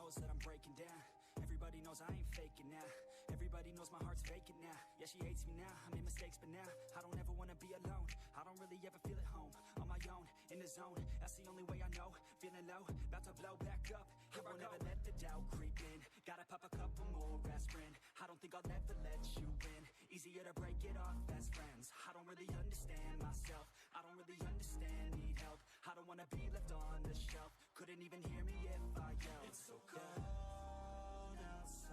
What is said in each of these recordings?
knows that I'm breaking down. Everybody knows I ain't faking now. Everybody knows my heart's vacant now. Yeah, she hates me now. I made mistakes, but now I don't ever wanna be alone. I don't really ever feel at home. On my own, in the zone. That's the only way I know. Feeling low, about to blow back up. I won't ever let the doubt creep in. Gotta pop a couple more aspirin. I don't think I'll ever let you in. Easier to break it off best friends. I don't really understand myself. I don't really understand, need help. I don't wanna be left on the shelf. Couldn't even hear me if I yelled. It's so cold outside.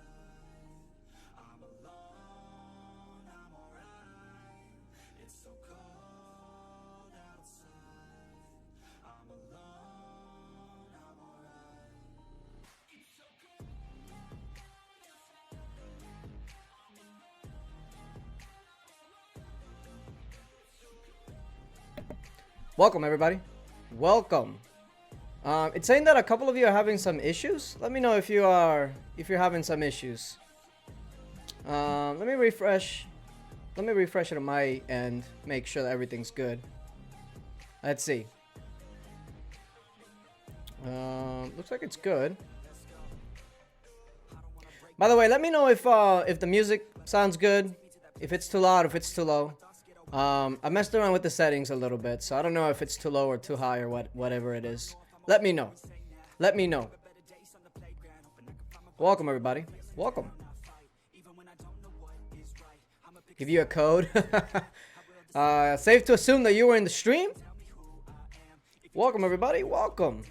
I'm alone, I'm alright. It's so cold outside. I'm alone, I'm alright. It's so cold outside. I'm alone. Welcome everybody. Welcome. It's saying that a couple of you are having some issues. Let me know if you're having some issues. Let me refresh it on my end. Make sure that everything's good. Let's see. Looks like it's good. By the way, let me know if the music sounds good, if it's too loud, if it's too low. I messed around with the settings a little bit, so I don't know if it's too low or too high or whatever it is. Let me know. Let me know. Welcome everybody. Welcome. Give you a code. Safe to assume that you were in the stream. Welcome everybody. Welcome.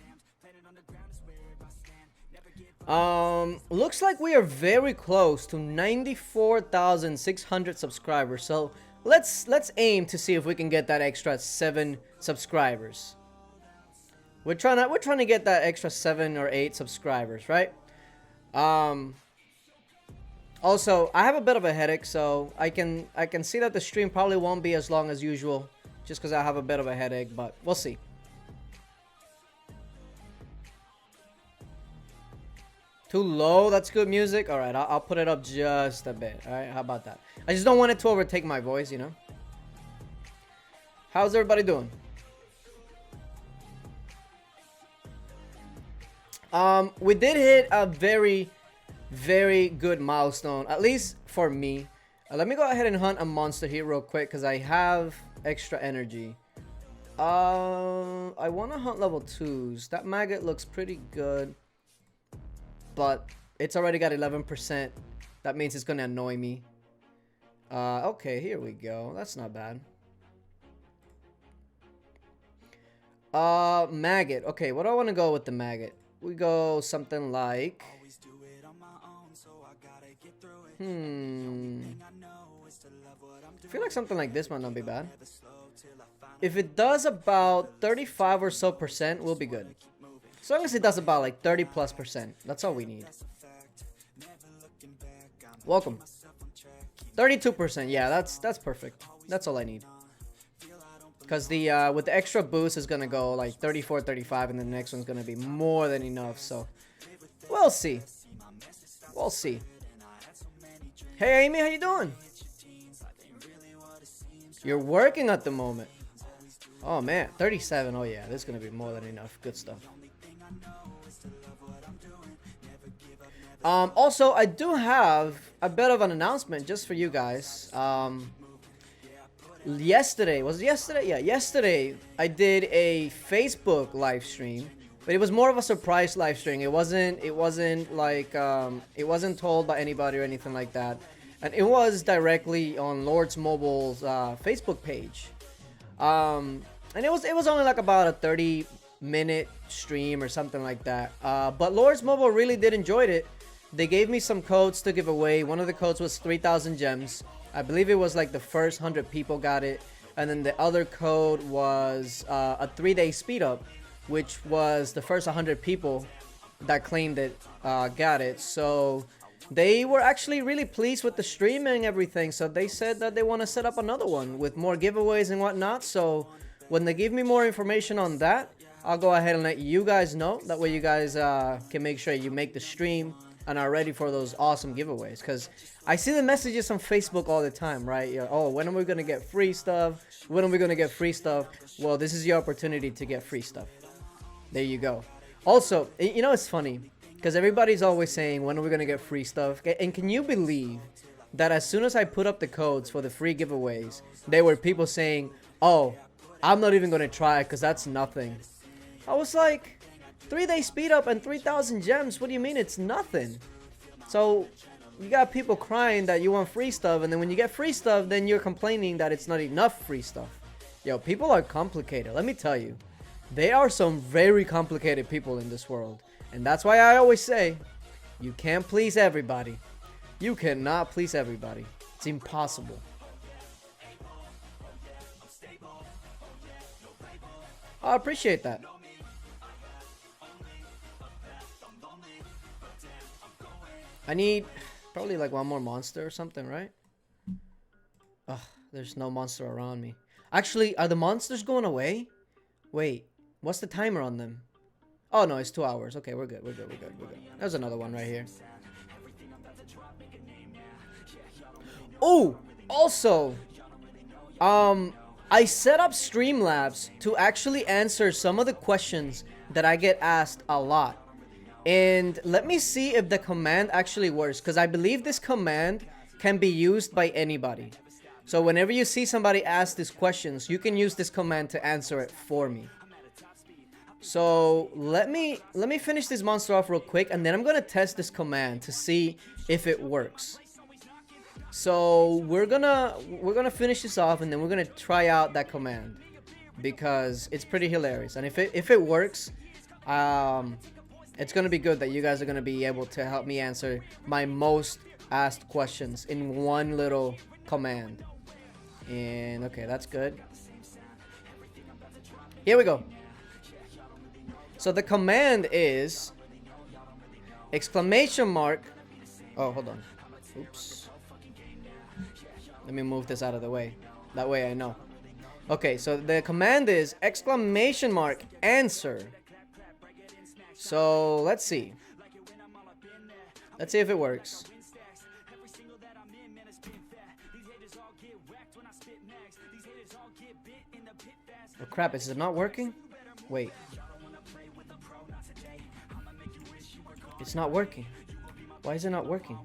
Looks like we are very close to 94,600 subscribers. So let's aim to see if we can get that extra 7 subscribers. We're trying to get that extra 7 or 8 subscribers, right? Also, I have a bit of a headache, so I can see that the stream probably won't be as long as usual, just because I have a bit of a headache. But we'll see. Too low? That's good music. All right, I'll put it up just a bit. All right, how about that? I just don't want it to overtake my voice, you know. How's everybody doing? We did hit a very, very good milestone, at least for me. Let me go ahead and hunt a monster here real quick because I have extra energy. I want to hunt level 2s. That maggot looks pretty good, but it's already got 11%. That means it's gonna annoy me. Okay, here we go. That's not bad. Maggot. Okay, what do I want to go with the maggot? We go something like... I feel like something like this might not be bad. If it does about 35 or so percent, we'll be good. As long as it does about like 30+%. That's all we need. Welcome. 32%. Yeah, that's perfect. That's all I need. Because the with the extra boost is gonna go like 34, 35, and the next one's gonna be more than enough. So we'll see. We'll see. Hey Amy, how you doing? You're working at the moment. Oh man, 37. Oh yeah, this is gonna be more than enough. Good stuff. Also, I do have a bit of an announcement just for you guys. Yesterday, was it yesterday? Yeah, yesterday I did a Facebook live stream, but it was more of a surprise live stream. It wasn't like it wasn't told by anybody or anything like that, and it was directly on Lords Mobile's Facebook page. And it was only like about a 30-minute stream or something like that. But Lords Mobile really did enjoy it. They gave me some codes to give away. One of the codes was 3,000 gems. I believe it was like the first 100 people got it. And then the other code was a 3-day speed up, which was the first 100 people that claimed it got it. So they were actually really pleased with the stream and everything. So they said that they want to set up another one with more giveaways and whatnot. So when they give me more information on that, I'll go ahead and let you guys know. That way you guys can make sure you make the stream and are ready for those awesome giveaways. Because I see the messages on Facebook all the time, right? Oh, when are we going to get free stuff? When are we going to get free stuff? Well, this is your opportunity to get free stuff. There you go. Also, you know, it's funny. Because everybody's always saying, when are we going to get free stuff? And can you believe that as soon as I put up the codes for the free giveaways, there were people saying, oh, I'm not even going to try because that's nothing. I was like, 3-day speed up and 3,000 gems. What do you mean it's nothing? So you got people crying that you want free stuff, and then when you get free stuff, then you're complaining that it's not enough free stuff. Yo, people are complicated. Let me tell you, there are some very complicated people in this world. And that's why I always say, you can't please everybody. You cannot please everybody. It's impossible. I appreciate that. I need probably like one more monster or something, right? Ugh, there's no monster around me. Actually, are the monsters going away? Wait, what's the timer on them? Oh no, it's 2 hours. Okay, we're good. We're good. There's another one right here. Oh, also, I set up Streamlabs to actually answer some of the questions that I get asked a lot. And let me see if the command actually works, because I believe this command can be used by anybody. So whenever you see somebody ask these questions, you can use this command to answer it for me. So let me finish this monster off real quick, and then I'm gonna test this command to see if it works. So we're gonna finish this off, and then we're gonna try out that command because it's pretty hilarious. And if it works, it's gonna be good that you guys are gonna be able to help me answer my most asked questions in one little command. And okay, that's good. Here we go. So the command is exclamation mark. Oh, hold on. Oops. Let me move this out of the way. That way I know. Okay, so the command is exclamation mark answer. So let's see. Let's see if it works. Oh crap, is it not working? Wait. It's not working. Why is it not working?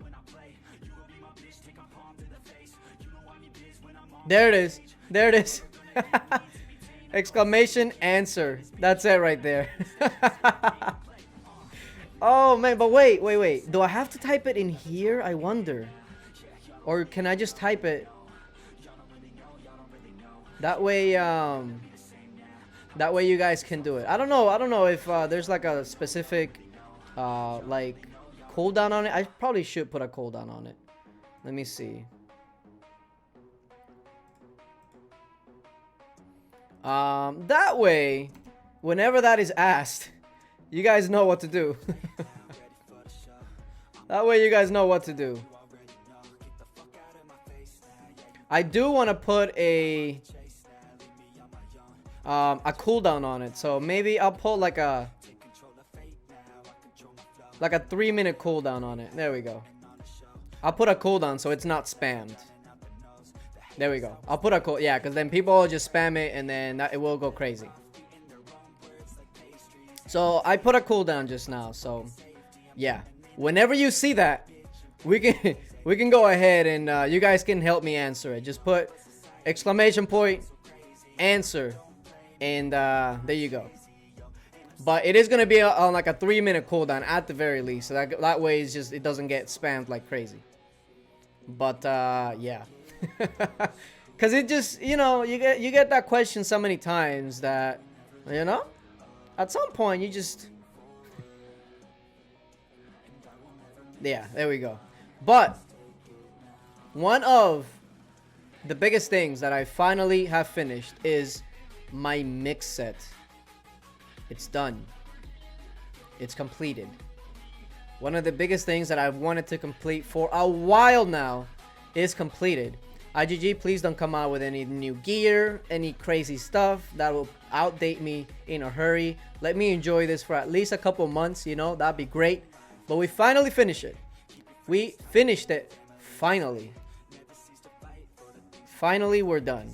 There it is. There it is. Exclamation answer. That's it right there. Oh man, but wait. Do I have to type it in here? I wonder. Or can I just type it? That way you guys can do it. I don't know if there's like a specific like cooldown on it. I probably should put a cooldown on it. Let me see. That way, whenever that is asked, you guys know what to do. That way you guys know what to do. I do want to put a cooldown on it, so maybe I'll put like a 3-minute cooldown on it. There we go. I'll put a cooldown so it's not spammed. There we go. I'll put a cool, yeah, because then people will just spam it and then it will go crazy. So I put a cooldown just now. So yeah, whenever you see that, we can go ahead and you guys can help me answer it. Just put exclamation point answer, and there you go. But it is gonna be on like a 3-minute cooldown at the very least. So that way it's just, it doesn't get spammed like crazy. But yeah. Because it just, you know, you get that question so many times that, you know, at some point you just, yeah, there we go. But one of the biggest things that I finally have finished is my mix set. It's done. It's completed. One of the biggest things that I've wanted to complete for a while now is completed. IGG, please don't come out with any new gear, any crazy stuff that will outdate me in a hurry. Let me enjoy this for at least a couple months, you know, that'd be great. But we finally finished it. We finished it, finally. Finally, we're done.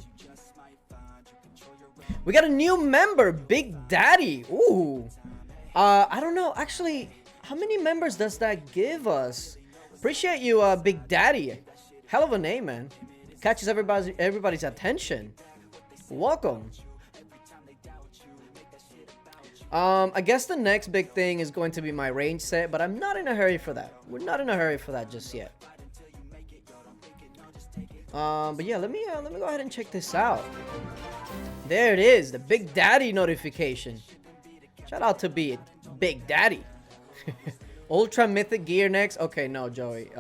We got a new member, Big Daddy. Ooh. I don't know, actually, How many members does that give us? Appreciate you, Big Daddy. Hell of a name, man. Catches everybody's attention. Welcome. I guess the next big thing is going to be my range set, but I'm not in a hurry for that. We're not in a hurry for that just yet. But yeah, let me go ahead and check this out. There it is, the Big Daddy notification. Shout out to Big Daddy. Ultra Mythic gear next. Okay, no, Joey.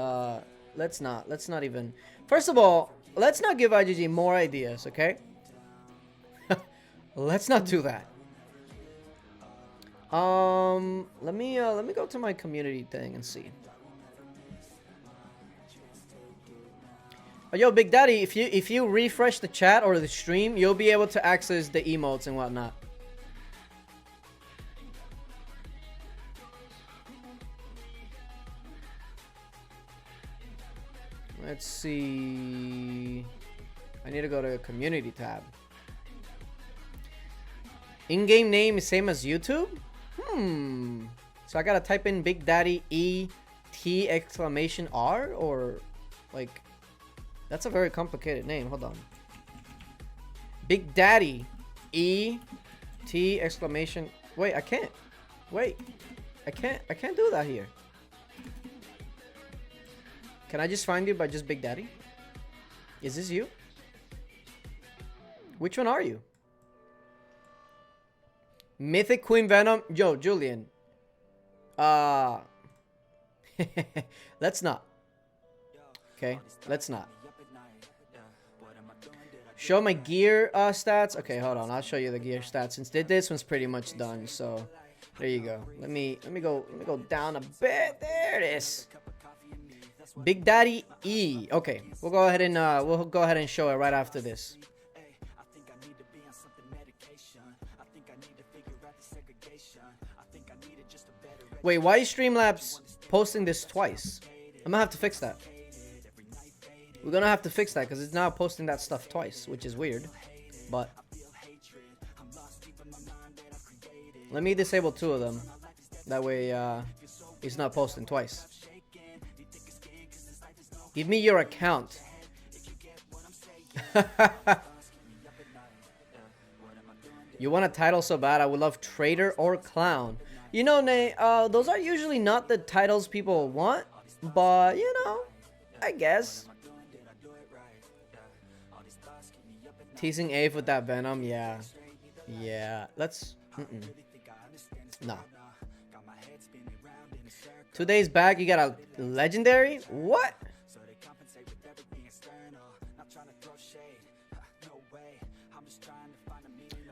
Let's not even. First of all, let's not give IGG more ideas, okay? Let's not do that. Let me go to my community thing and see. Oh, yo, Big Daddy, if you refresh the chat or the stream, you'll be able to access the emotes and whatnot. Let's see. I need to go to the community tab. In-game name is same as YouTube? So I gotta type in Big Daddy ET exclamation R, or like, that's a very complicated name. Hold on. Big Daddy ET exclamation. Wait, I can't. Wait, I can't do that here. Can I just find you by just Big Daddy? Is this you? Which one are you? Mythic Queen Venom. Yo, Julian. Let's not. Okay, let's not. Show my gear stats. Okay, hold on. I'll show you the gear stats since this one's pretty much done. So there you go. Let me go down a bit. There it is. Big Daddy E. Okay, we'll go ahead and show it right after this. Wait, why is Streamlabs posting this twice? I'm gonna have to fix that. We're gonna have to fix that because it's now posting that stuff twice, which is weird. But let me disable 2 of them. That way, it's not posting twice. Give me your account. You want a title so bad? I would love Trader or Clown. You know, Nate, those are usually not the titles people want, but, you know, I guess. Teasing Ave with that Venom, yeah. Yeah, let's... No. 2 days back, you got a legendary? What?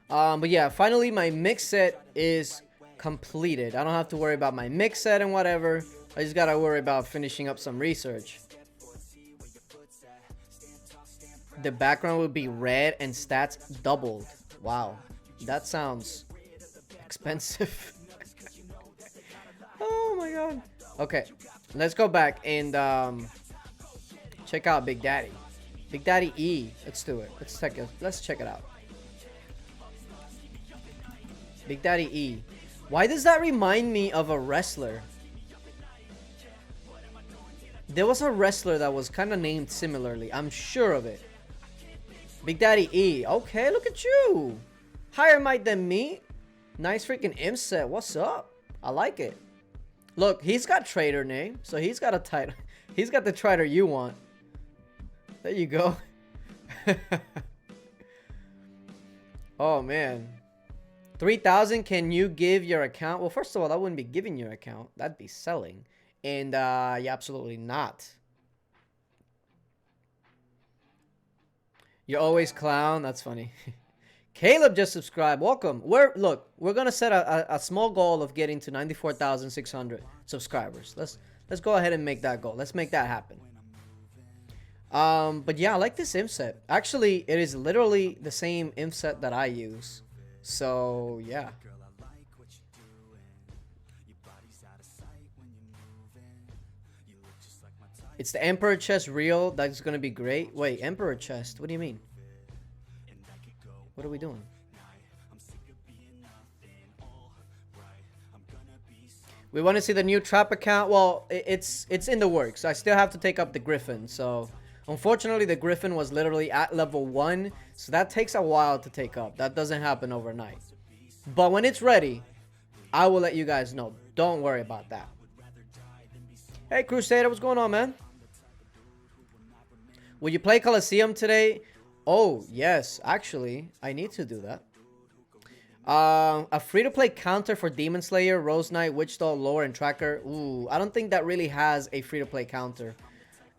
But yeah, finally my mix set is completed. I don't have to worry about my mix set and whatever. I just gotta worry about finishing up some research. The background will be red and stats doubled. Wow, that sounds expensive. Oh my god. Okay, let's go back and check out Big Daddy. Big Daddy E. Let's do it. Let's check it out. Big Daddy E. Why does that remind me of a wrestler? There was a wrestler that was kind of named similarly. I'm sure of it. Big Daddy E. Okay, look at you. Higher might than me. Nice freaking imp set. What's up? I like it. Look, he's got Trader name, so he's got a title. He's got the Trader you want. There you go. Oh man. 3,000, can you give your account? Well, first of all, I wouldn't be giving your account. That'd be selling. And yeah, absolutely not. You're always Clown. That's funny. Caleb just subscribed. Welcome. Look, we're gonna set a small goal of getting to 94,600 subscribers. Let's go ahead and make that goal. Let's make that happen. But yeah, I like this imp set. Actually, it is literally the same imp set that I use. So yeah. It's the Emperor chest real. That's gonna be great. Wait, Emperor chest? What do you mean? What are we doing? We want to see the new trap account. Well, it's in the works. I still have to take up the Griffin. So, unfortunately, the Griffin was literally at level 1. So, that takes a while to take up. That doesn't happen overnight. But when it's ready, I will let you guys know. Don't worry about that. Hey, Crusader, what's going on, man? Will you play Coliseum today? Oh, yes. Actually, I need to do that. A free-to-play counter for Demon Slayer, Rose Knight, Witch Doll, Lore, and Tracker. Ooh, I don't think that really has a free-to-play counter.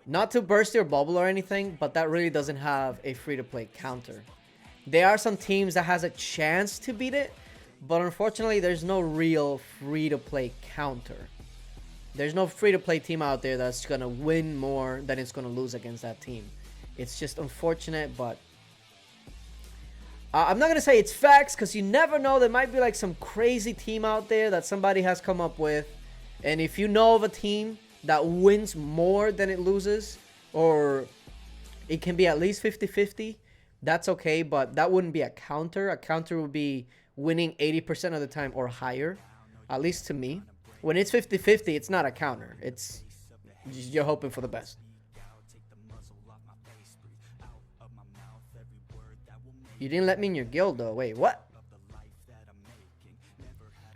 Not to burst your bubble or anything, but that really doesn't have a free-to-play counter. There are some teams that has a chance to beat it, but unfortunately, there's no real free-to-play counter. There's no free-to-play team out there that's going to win more than it's going to lose against that team. It's just unfortunate, but I'm not going to say it's facts because you never know. There might be like some crazy team out there that somebody has come up with. And if you know of a team that wins more than it loses, or it can be at least 50-50, that's okay. But that wouldn't be a counter. A counter would be winning 80% of the time or higher, at least to me. When it's 50-50, it's not a counter. It's just, you're hoping for the best. You didn't let me in your guild, though. Wait, what?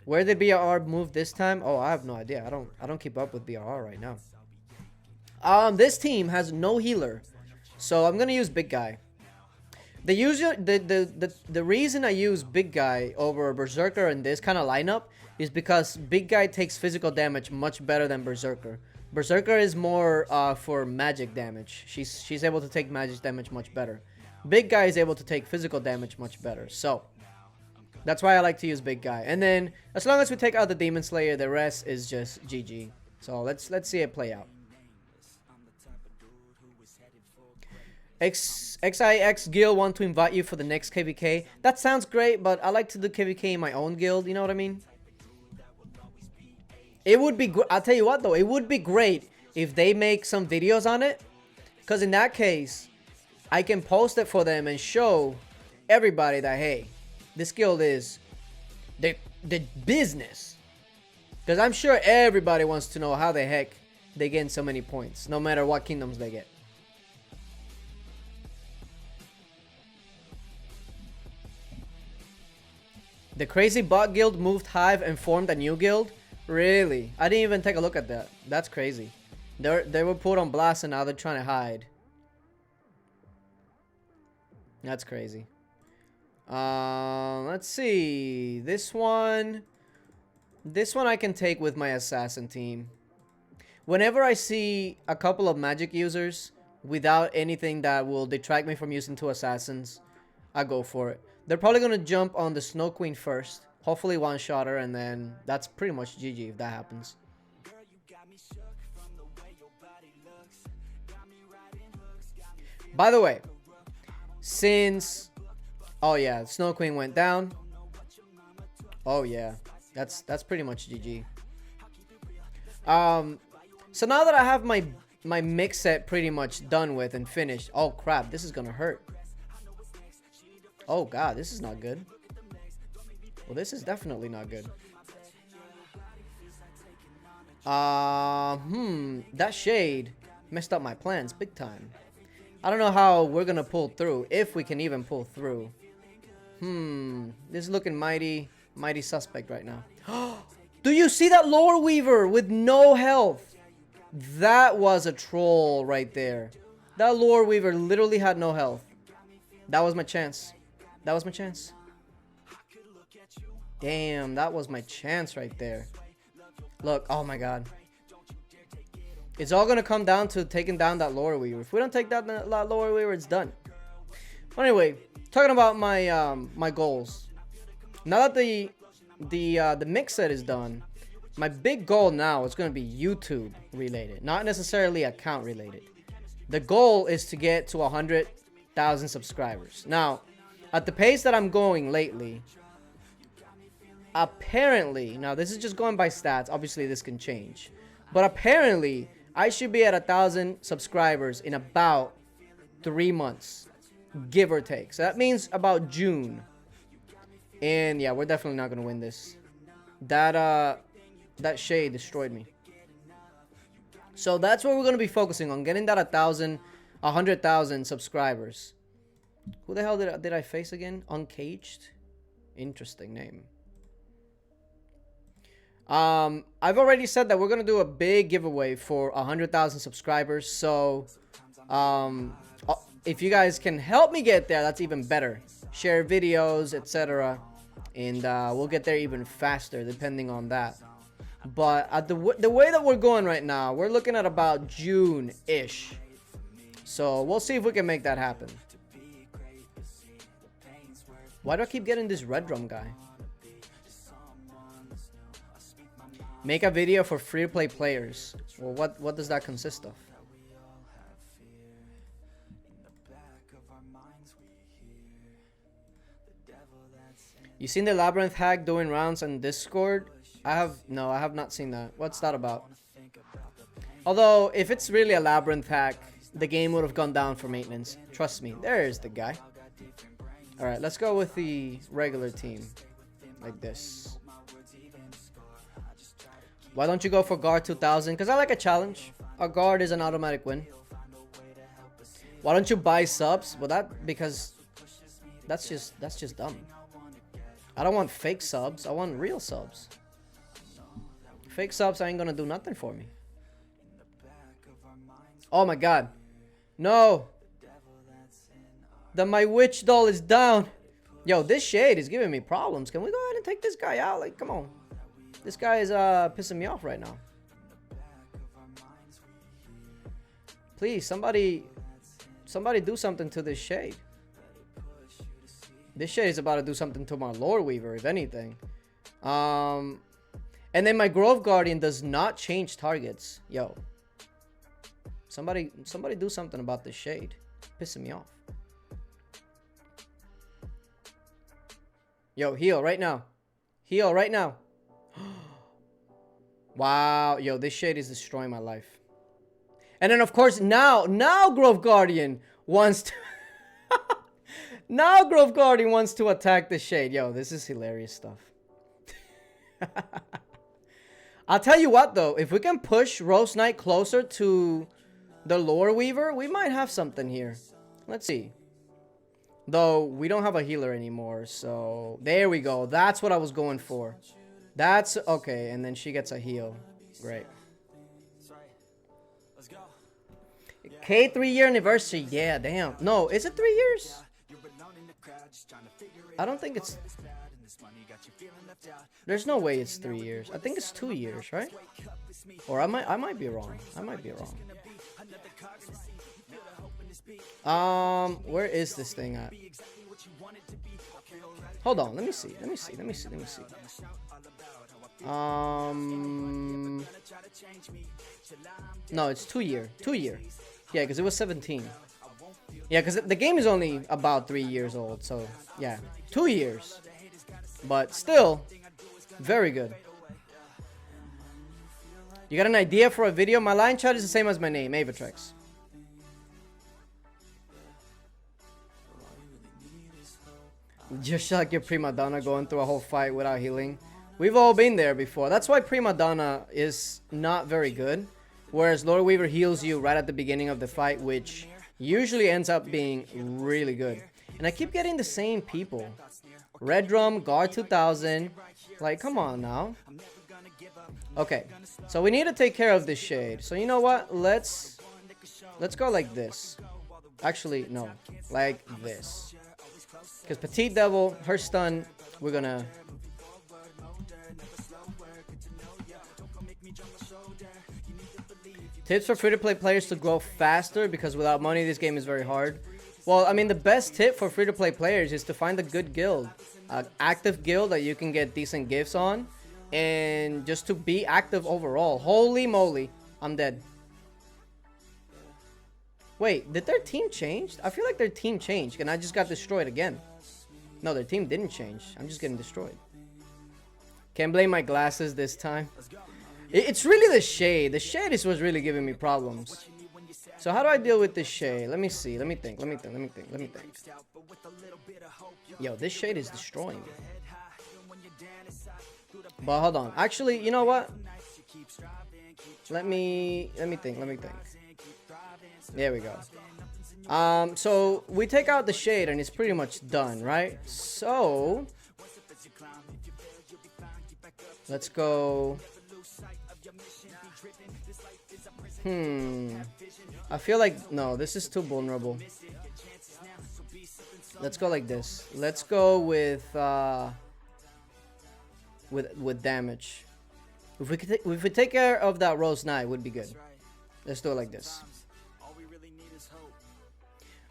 Where did BRR move this time? Oh, I have no idea. I don't keep up with BRR right now. This team has no healer, so I'm gonna use Big Guy. The reason I use Big Guy over Berserker in this kind of lineup is because Big Guy takes physical damage much better than Berserker. Berserker is more for magic damage. She's able to take magic damage much better. Big Guy is able to take physical damage much better. So that's why I like to use Big Guy. And then as long as we take out the Demon Slayer, the rest is just GG. So let's see it play out. XIX guild want to invite you for the next KVK. That sounds great, but I like to do KVK in my own guild. You know what I mean? It would be. I'll tell you what though. It would be great if they make some videos on it, because in that case, I can post it for them and show everybody that hey, this guild is the business. Because I'm sure everybody wants to know how the heck they get so many points, no matter what kingdoms they get. The Crazy Bot Guild moved Hive and formed a new guild? Really? I didn't even take a look at that. That's crazy. They were put on blast and now they're trying to hide. That's crazy. Let's see. This one I can take with my assassin team. Whenever I see a couple of magic users without anything that will detract me from using 2 assassins, I go for it. They're probably going to jump on the Snow Queen first. Hopefully one-shot her, and then that's pretty much GG if that happens. By the way, since... Oh yeah, Snow Queen went down. Oh yeah, that's pretty much GG. So now that I have my mix set pretty much done with and finished. Oh crap, this is gonna hurt. Oh god, this is not good. Well, this is definitely not good. That shade messed up my plans big time. I don't know how we're gonna pull through, if we can even pull through. This is looking mighty suspect right now. Do you see that Lore Weaver with no health? That was a troll right there. That Lore Weaver literally had no health. That was my chance. That was my chance. Damn, that was my chance right there. Look, oh my god. It's all gonna come down to taking down that Lore Weaver. If we don't take down that Lore Weaver, it's done. Anyway, talking about my my goals. Now that the mix set is done, my big goal now is gonna be YouTube related, not necessarily account related. The goal is to get to 100,000 subscribers. Now, at the pace that I'm going lately, apparently, now this is just going by stats, obviously this can change, but apparently I should be at 1,000 subscribers in about 3 months, give or take. So that means about June. And yeah, we're definitely not gonna win this. That That shade destroyed me. So that's what we're going to be focusing on. Getting that 100,000 subscribers. Who the hell did I face again? Uncaged? Interesting name. I've already said that we're going to do a big giveaway for 100,000 subscribers. So, if you guys can help me get there, that's even better. Share videos, etc. And we'll get there even faster depending on that. But at the way that we're going right now, we're looking at about June-ish. So we'll see if we can make that happen. Why do I keep getting this red drum guy? Make a video for free-to-play players. Well, what does that consist of? You seen the Labyrinth hack doing rounds on Discord? No, I have not seen that. What's that about? Although, if it's really a Labyrinth hack, the game would have gone down for maintenance. Trust me, there's the guy. Alright, let's go with the regular team. Like this. Why don't you go for guard 2000? Because I like a challenge. A guard is an automatic win. Why don't you buy subs? Well, because that's just dumb. I don't want fake subs. I want real subs. Fake subs ain't gonna do nothing for me. Oh my god. No. My witch doll is down. Yo, this shade is giving me problems. Can we go ahead and take this guy out? Like, come on. This guy is pissing me off right now. Please, somebody do something to this shade. This shade is about to do something to my Lore Weaver, if anything. And then my Grove Guardian does not change targets. Yo. Somebody do something about this shade. Pissing me off. Yo, heal right now. Heal right now. Wow. Yo, this shade is destroying my life. And then, of course, now Grove Guardian wants to... Now Grove Guardian wants to attack the shade. Yo, this is hilarious stuff. I'll tell you what, though. If we can push Rose Knight closer to the Lore Weaver, we might have something here. Let's see. Though, we don't have a healer anymore, so... There we go. That's what I was going for. That's... Okay, and then she gets a heal. Great. K 3-year anniversary. Yeah, damn. No, is it 3 years? I don't think it's... There's no way it's 3 years. I think it's 2 years, right? Or I might be wrong. I might be wrong. Where is this thing at? Hold on, let me see. No, it's 2 year. 2 year. Yeah, because it was 17. Yeah, because the game is only about 3 years old, so yeah, 2 years. But still, very good. You got an idea for a video? My line chat is the same as my name, Aevatrex. Just like your prima donna going through a whole fight without healing. We've all been there before. That's why prima donna is not very good. Whereas Lore Weaver heals you right at the beginning of the fight, which usually ends up being really good. And I keep getting the same people. Red Drum, Guard 2000. Like, come on now. Okay, so we need to take care of this shade. So you know what? Let's go like this. Actually, no. Like this. Because Petite Devil, her stun, we're gonna... Tips for free-to-play players to grow faster, because without money, this game is very hard. Well, I mean, the best tip for free-to-play players is to find a good guild. An active guild that you can get decent gifts on. And just to be active overall. Holy moly. I'm dead. Wait, did their team change? I feel like their team changed, and I just got destroyed again. No, their team didn't change. I'm just getting destroyed. Can't blame my glasses this time. It's really the shade. The shade is what's really giving me problems. So how do I deal with this shade? Let me see. Let me think. Yo, this shade is destroying me. But hold on. Actually, you know what? Let me think. There we go. So we take out the shade and it's pretty much done, right? So let's go. I feel like no, this is too vulnerable. Let's go like this. Let's go with damage. If we take care of that Rose Knight, would be good. Let's do it like this.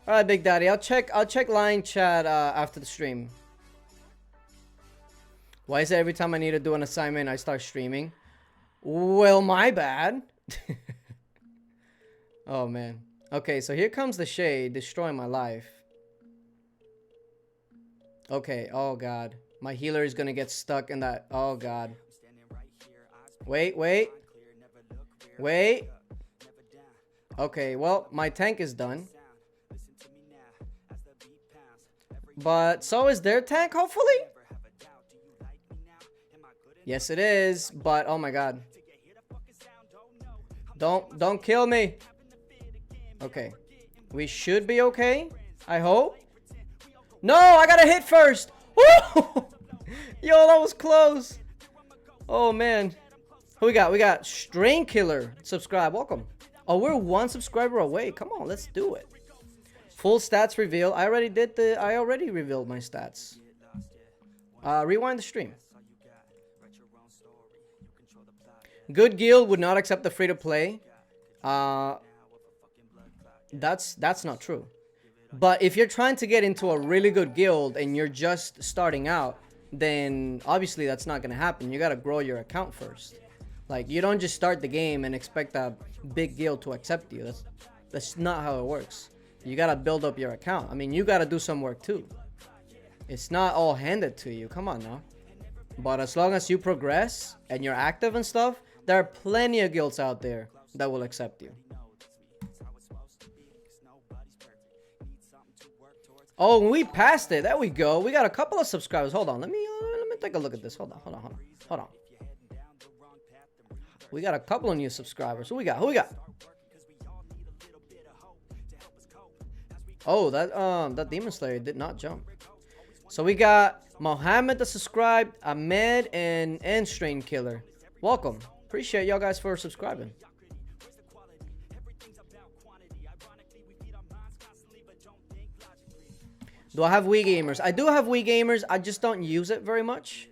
All right, Big Daddy. I'll check line chat after the stream. Why is it every time I need to do an assignment I start streaming? Well, my bad. Oh man. Okay, so here comes the shade destroying my life. Okay. Oh god. My healer is gonna get stuck in that. Oh god. Wait. Okay, well, my tank is done. But so is their tank, hopefully? Yes, it is. But oh my god. Don't kill me. Okay. We should be okay. I hope. No, I gotta hit first. Woo! Yo, that was close. Oh man. Who we got? We got Strain Killer. Subscribe. Welcome. Oh, we're one subscriber away. Come on, let's do it. Full stats reveal. I already revealed my stats. Rewind the stream. Good guild would not accept the free to play. That's not true. But if you're trying to get into a really good guild and you're just starting out, then obviously that's not gonna happen. You gotta grow your account first. Like, you don't just start the game and expect a big guild to accept you. That's not how it works. You gotta build up your account. I mean, you gotta do some work too. It's not all handed to you. Come on now. But as long as you progress and you're active and stuff, there are plenty of guilds out there that will accept you. Oh, we passed it. There we go. We got a couple of subscribers. Hold on. Let me take a look at this. Hold on. We got a couple of new subscribers. Who we got? Oh, that Demon Slayer did not jump. So we got Mohammed that subscribed, Ahmed, and Strain Killer. Welcome. Appreciate y'all guys for subscribing. Do I have Wii Gamers? I do have Wii Gamers. I just don't use it very much.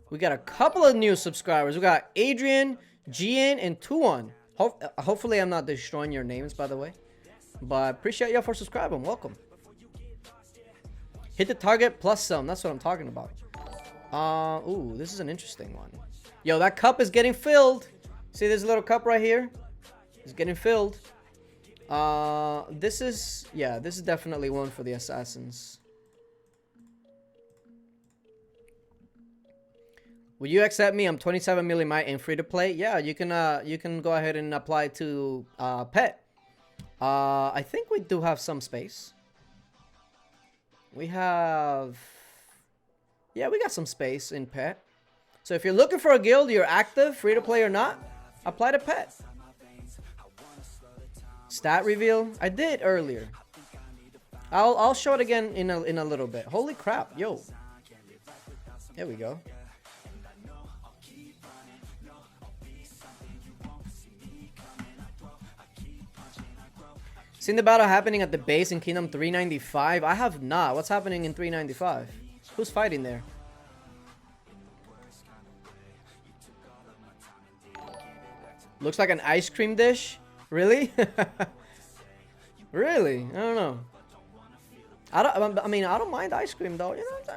We got a couple of new subscribers. We got Adrian, Gian, and Tuan. Hopefully I'm not destroying your names, by the way. But appreciate y'all for subscribing. Welcome. Hit the target plus some. That's what I'm talking about. Ooh, this is an interesting one. Yo, that cup is getting filled. See this little cup right here? It's getting filled. This is definitely one for the assassins. Will you accept me? I'm 27 millimite and free to play. Yeah, you can go ahead and apply to pet. I think we do have some space. We got some space in pet. So if you're looking for a guild, you're active, free to play or not, apply to pet. Stat reveal. I did earlier. I'll show it again in a little bit. Holy crap, yo. There we go. Seen the battle happening at the base in Kingdom 395? I have not. What's happening in 395? Who's fighting there? Looks like an ice cream dish? Really? Really? I don't know. I mean, I don't mind ice cream though. You know what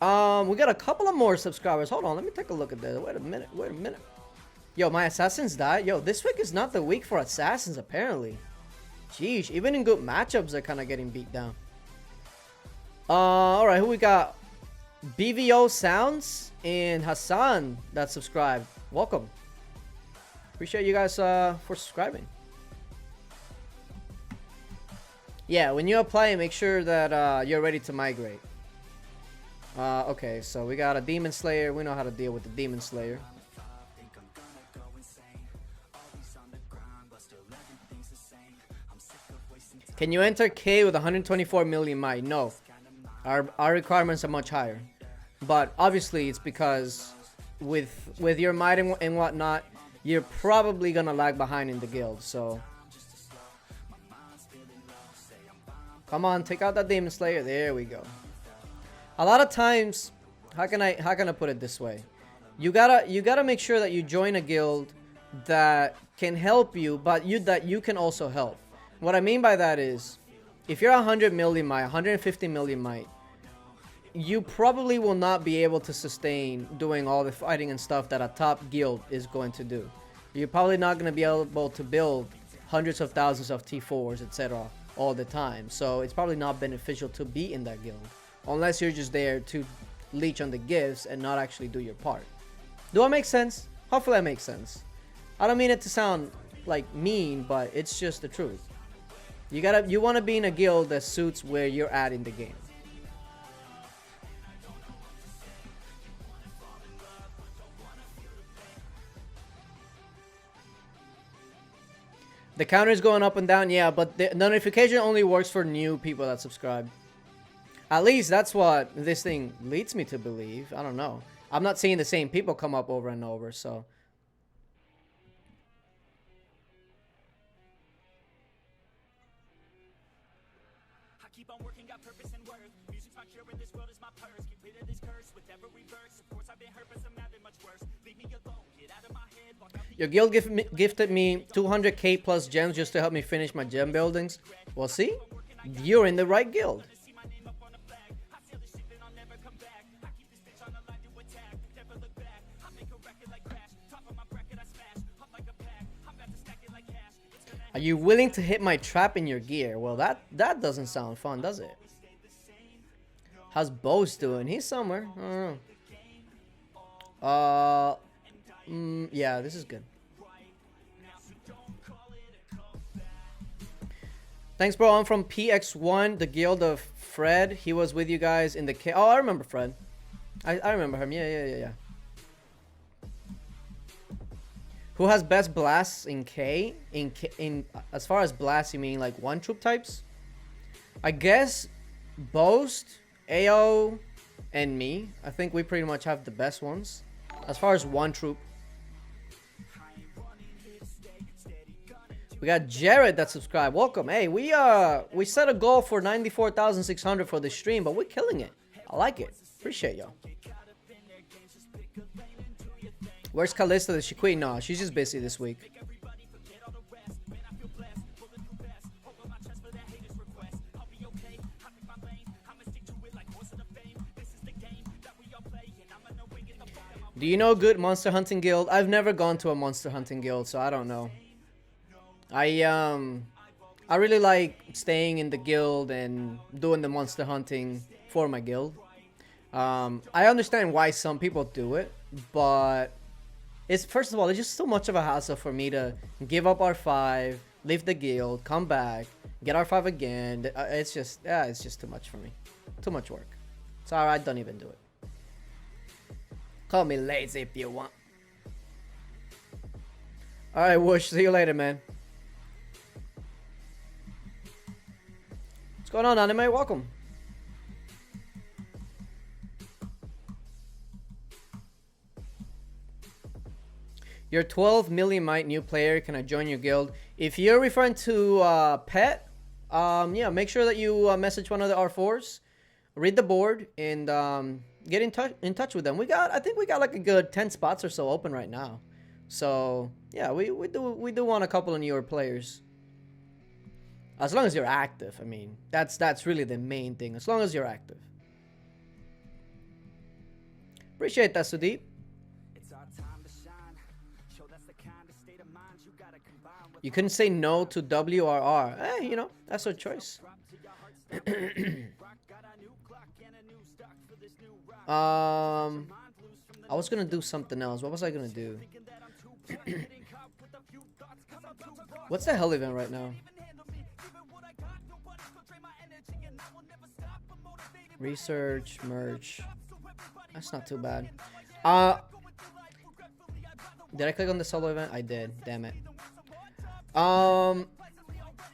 I'm saying? We got a couple of more subscribers. Hold on, let me take a look at this. Wait a minute. Yo, my assassins died. Yo, this week is not the week for assassins, apparently. Jeez, even in good matchups, they're kind of getting beat down. Alright, who we got? BVO Sounds and Hassan that subscribed. Welcome. Appreciate you guys for subscribing. Yeah, when you apply it, make sure that you're ready to migrate. Okay, so we got a Demon Slayer. We know how to deal with the Demon Slayer. Can you enter K with 124 million might? No. Our requirements are much higher. But obviously it's because with your might and whatnot, you're probably gonna lag behind in the guild, so come on, take out that Demon Slayer. There we go. A lot of times, how can I put it this way? You gotta make sure that you join a guild that can help you, but that you can also help. What I mean by that is, if you're 100 million might, 150 million might, you probably will not be able to sustain doing all the fighting and stuff that a top guild is going to do. You're probably not going to be able to build hundreds of thousands of T4s, etc. all the time. So it's probably not beneficial to be in that guild, unless you're just there to leech on the gifts and not actually do your part. Do I make sense? Hopefully I make sense. I don't mean it to sound like mean, but it's just the truth. You want to be in a guild that suits where you're at in the game. The counter is going up and down, yeah, but the notification only works for new people that subscribe. At least that's what this thing leads me to believe. I don't know. I'm not seeing the same people come up over and over, so. I keep on working, got purpose and worth. Music's my cure in this world is my purse. Get rid of this curse with every verse. Of course I've been hurt, but some have been much worse. Leave me alone, get out of my head. Your guild gifted me 200k plus gems just to help me finish my gem buildings. Well, see? You're in the right guild. Are you willing to hit my trap in your gear? Well, that doesn't sound fun, does it? How's Bo's doing? He's somewhere. I don't know. Yeah, this is good. Thanks, bro. I'm from PX1, the guild of Fred. He was with you guys in the K. Oh, I remember Fred. I remember him. Yeah. Who has best blasts in K? In as far as blasts, you mean like one troop types? I guess Boast, AO, and me. I think we pretty much have the best ones as far as one troop. We got Jared that subscribed. Welcome. Hey, we set a goal for 94,600 for this stream, but we're killing it. I like it. Appreciate y'all. Where's Callista? Did she quit? No, she's just busy this week. Do you know a good monster hunting guild? I've never gone to a monster hunting guild, so I don't know. I really like staying in the guild and doing the monster hunting for my guild. I understand why some people do it, but it's, first of all, it's just so much of a hassle for me to give up R5, leave the guild, come back, get R5 again. It's just too much for me. Too much work. So I don't even do it. Call me lazy if you want. Alright, Whoosh. See you later, man. What's going on, Anime? Welcome. You're 12 million might new player. Can I join your guild? If you're referring to Pet, yeah, make sure that you message one of the R4s, read the board, and get in touch with them. I think we got like a good 10 spots or so open right now. So yeah, we do want a couple of newer players. As long as you're active, I mean, that's really the main thing. As long as you're active. Appreciate that, Sudeep. You couldn't say no to WRR. Hey, you know, that's her choice. I was gonna do something else. What was I gonna do? What's the hell event right now? Research, merch. That's not too bad. Uh, did I click on the solo event? I did. Damn it.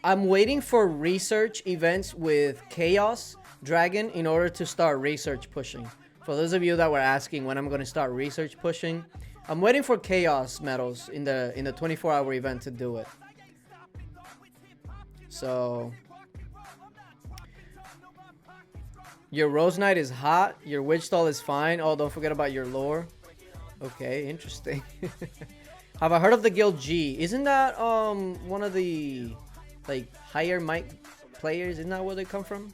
I'm waiting for research events with Chaos Dragon in order to start research pushing. For those of you that were asking when I'm going to start research pushing, I'm waiting for Chaos medals in the 24-hour event to do it. So your Rose Knight is hot, your Witch Doll is fine. Oh, don't forget about your lore. Okay, interesting. Have I heard of the Guild G? Isn't that one of the like higher mic players? Isn't that where they come from?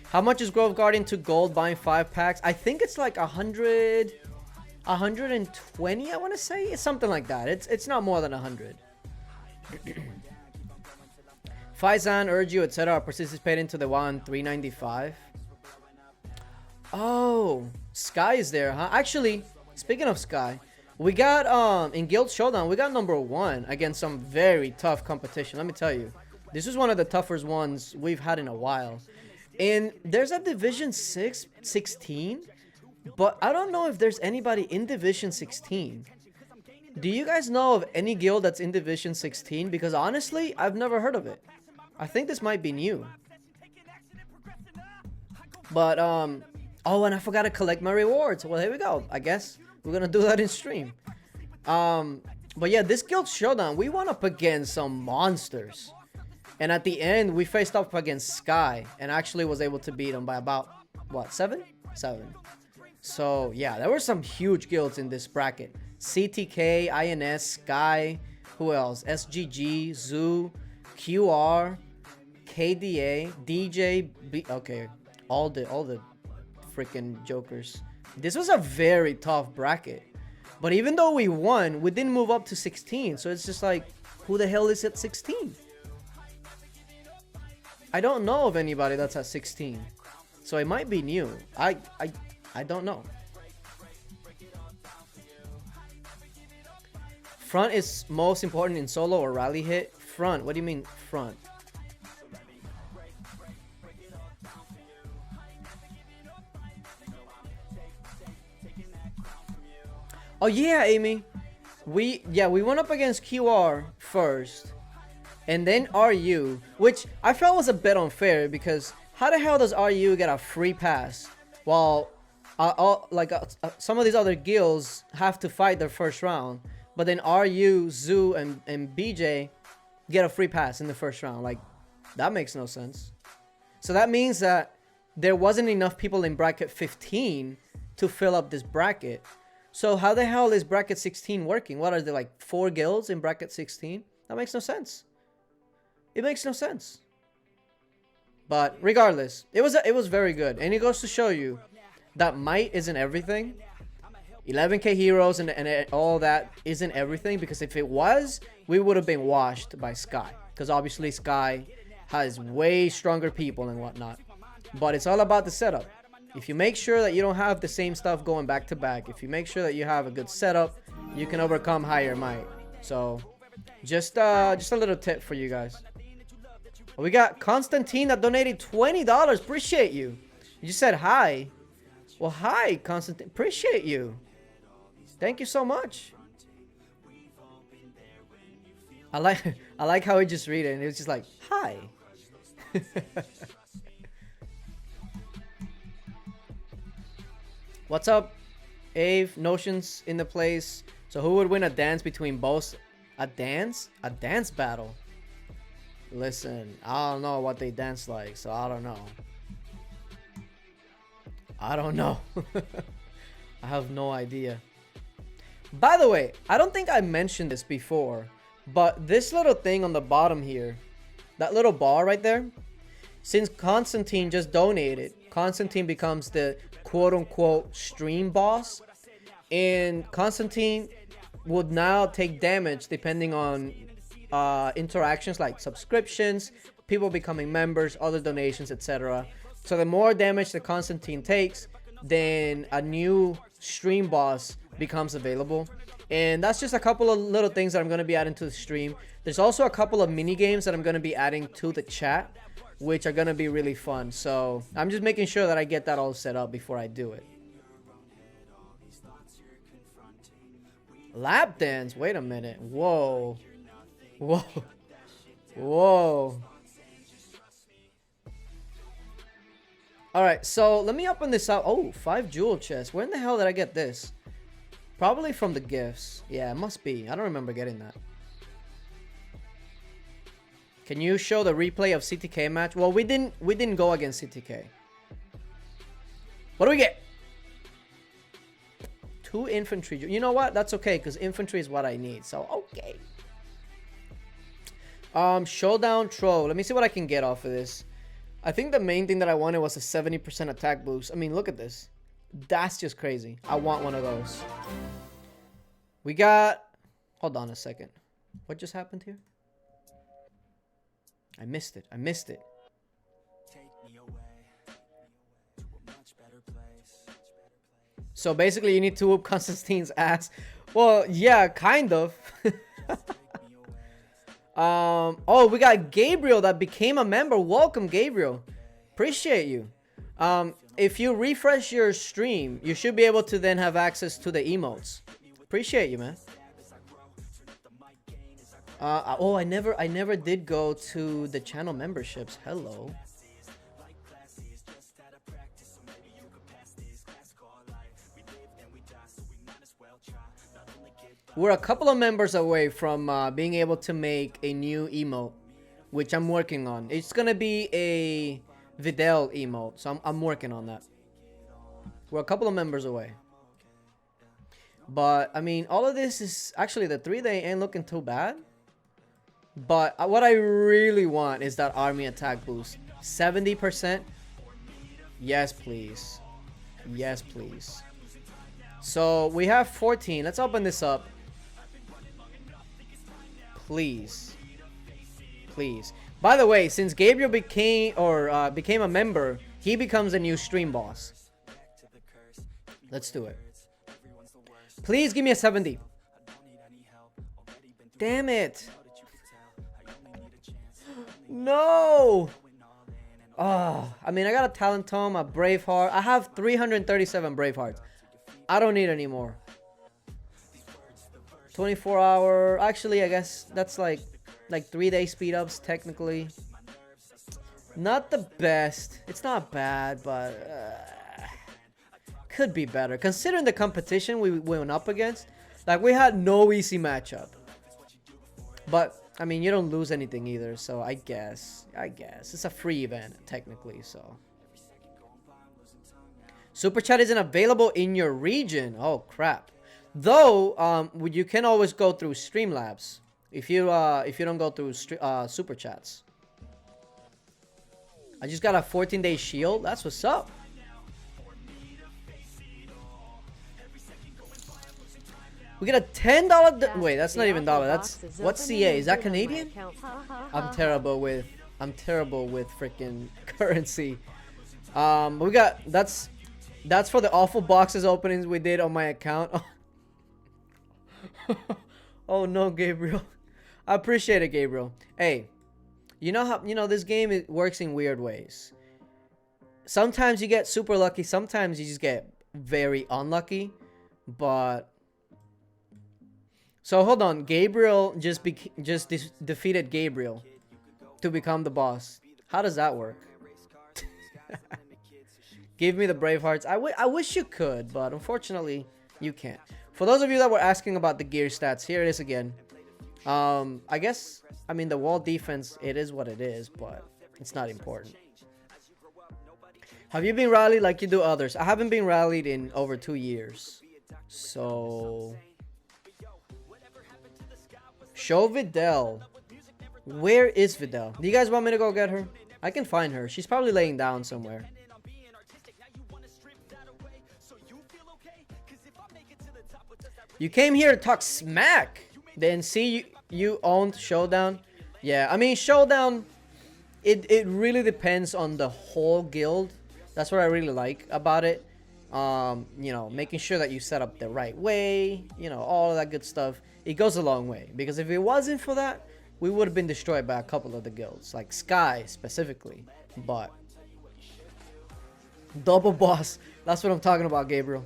How much is Grove Guardian to gold buying 5 packs? I think it's like 100, 120. I want to say it's something like that. It's not more than 100. Faizan, Urgio, etc. are participating to the one 395. Oh, Sky is there, huh? Actually, speaking of Sky, we got in Guild Showdown, we got #1 against some very tough competition. Let me tell you, this is one of the toughest ones we've had in a while. And there's a Division 16, but I don't know if there's anybody in Division 16. Do you guys know of any guild that's in Division 16? Because honestly, I've never heard of it. I think this might be new. But oh, and I forgot to collect my rewards. Well, here we go. I guess we're gonna do that in stream. But yeah, this Guild Showdown, we went up against some monsters. And at the end, we faced up against Sky and actually was able to beat him by about, what, 7? 7. So, yeah, there were some huge guilds in this bracket. CTK, INS, Sky, who else? SGG, Zoo, QR, KDA, DJ, okay, all the freaking jokers. This was a very tough bracket. But even though we won, we didn't move up to 16. So it's just like, who the hell is at 16? I don't know of anybody that's at 16. So it might be new. I don't know. Front is most important in solo or rally hit? Front. What do you mean front? Oh yeah, Amy. We went up against QR first. And then RU, which I felt was a bit unfair because how the hell does RU get a free pass while some of these other guilds have to fight their first round, but then RU, Zoo, and BJ get a free pass in the first round? Like, that makes no sense. So that means that there wasn't enough people in bracket 15 to fill up this bracket. So how the hell is bracket 16 working? What are there, like 4 guilds in bracket 16? That makes no sense. It makes no sense. But regardless, it was very good. And it goes to show you that might isn't everything. 11k heroes and all that isn't everything. Because if it was, we would have been washed by Sky. Because obviously Sky has way stronger people and whatnot. But it's all about the setup. If you make sure that you don't have the same stuff going back to back. If you make sure that you have a good setup, you can overcome higher might. So just a little tip for you guys. We got Constantine that donated $20. Appreciate you. You just said hi. Well, hi, Constantine. Appreciate you. Thank you so much. I like how he just read it and it was just like, hi. What's up, Ave? Notions in the place. So who would win a dance between both? A dance? A dance battle. Listen, I don't know what they dance like, so I don't know. I don't know. I have no idea. By the way, I don't think I mentioned this before, but this little thing on the bottom here, that little bar right there, since Constantine just donated, Constantine becomes the quote-unquote stream boss, and Constantine would now take damage depending on interactions like subscriptions, people becoming members, other donations, etc. So the more damage that Constantine takes, then a new stream boss becomes available. And that's just a couple of little things that I'm going to be adding to the stream. There's also a couple of mini games that I'm going to be adding to the chat, which are going to be really fun. So I'm just making sure that I get that all set up before I do it. Lap dance? Wait a minute. Whoa. Whoa. Whoa. Alright, so let me open this up. Oh, 5 jewel chests. Where in the hell did I get this? Probably from the gifts. Yeah, it must be. I don't remember getting that. Can you show the replay of CTK match? Well, we didn't go against CTK. What do we get? 2 infantry. You know what? That's okay, because infantry is what I need. So, okay. Showdown troll. Let me see what I can get off of this. I think the main thing that I wanted was a 70% attack boost. I mean, look at this. That's just crazy. I want one of those. We got... Hold on a second. What just happened here? I missed it. I missed it. So basically you need to whoop Constantine's ass. Well, yeah, kind of. Oh, we got Gabriel that became a member. Welcome, Gabriel. Appreciate you. If you refresh your stream, you should be able to then have access to the emotes. Appreciate you, man. Oh, I never did go to the channel memberships. Hello. We're a couple of members away from being able to make a new emote, which I'm working on. It's gonna be a Videl emote, so I'm working on that. We're a couple of members away. But, I mean, all of this is... Actually, the 3-day ain't looking too bad. But what I really want is that army attack boost. 70%? Yes, please. Yes, please. So, we have 14. Let's open this up. Please. Please. By the way, since Gabriel became a member, he becomes a new stream boss. Let's do it. Please give me a 70. Damn it. No. Oh, I mean, I got a talent tome, a brave heart. I have 337 brave hearts. I don't need any more. 24 hour. Actually, I guess that's like 3-day speed ups technically. Not the best. It's not bad, but could be better. Considering the competition we went up against, like we had no easy matchup. But I mean, you don't lose anything either, so I guess it's a free event technically. So Super Chat isn't available in your region. Oh crap. Though you can always go through Streamlabs if you don't go through Super Chats. I just got a 14-day shield. That's what's up. We get a $10. Wait, that's not even dollar. That's what's CA? Is that Canadian? I'm terrible with freaking currency. We got that's for the awful boxes openings we did on my account. Oh no, Gabriel. I appreciate it, Gabriel. Hey, you know how this game works in weird ways. Sometimes you get super lucky. Sometimes you just get very unlucky. But so hold on, Gabriel just defeated Gabriel to become the boss. How does that work? Give me the brave hearts. I wish you could, but unfortunately you can't. For those of you that were asking about the gear stats, here it is again. I guess, I mean, the wall defense, it is what it is, but it's not important. Have you been rallied like you do others? I haven't been rallied in over 2 years. So show Videl. Where is Videl? Do you guys want me to go get her? I can find her. She's probably laying down somewhere. You came here to talk smack. Then see you owned Showdown. Yeah, I mean Showdown, it really depends on the whole guild. That's what I really like about it. You know, making sure that you set up the right way, you know, all of that good stuff. It goes a long way, because if it wasn't for that, we would have been destroyed by a couple of the guilds, like Sky specifically. But double boss, that's what I'm talking about, Gabriel.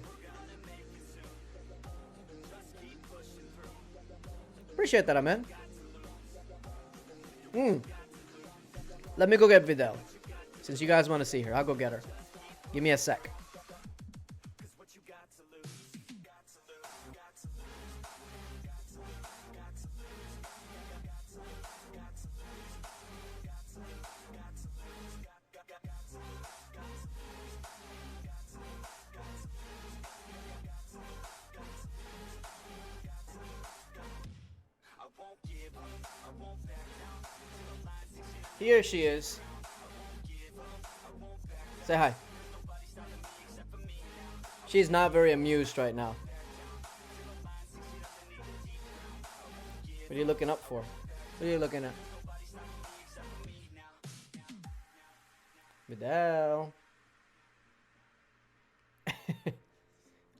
Appreciate that, man. Let me go get Videl. Since you guys want to see her, I'll go get her. Give me a sec. Here she is. Say hi. She's not very amused right now. What are you looking up for? What are you looking at? Vidal.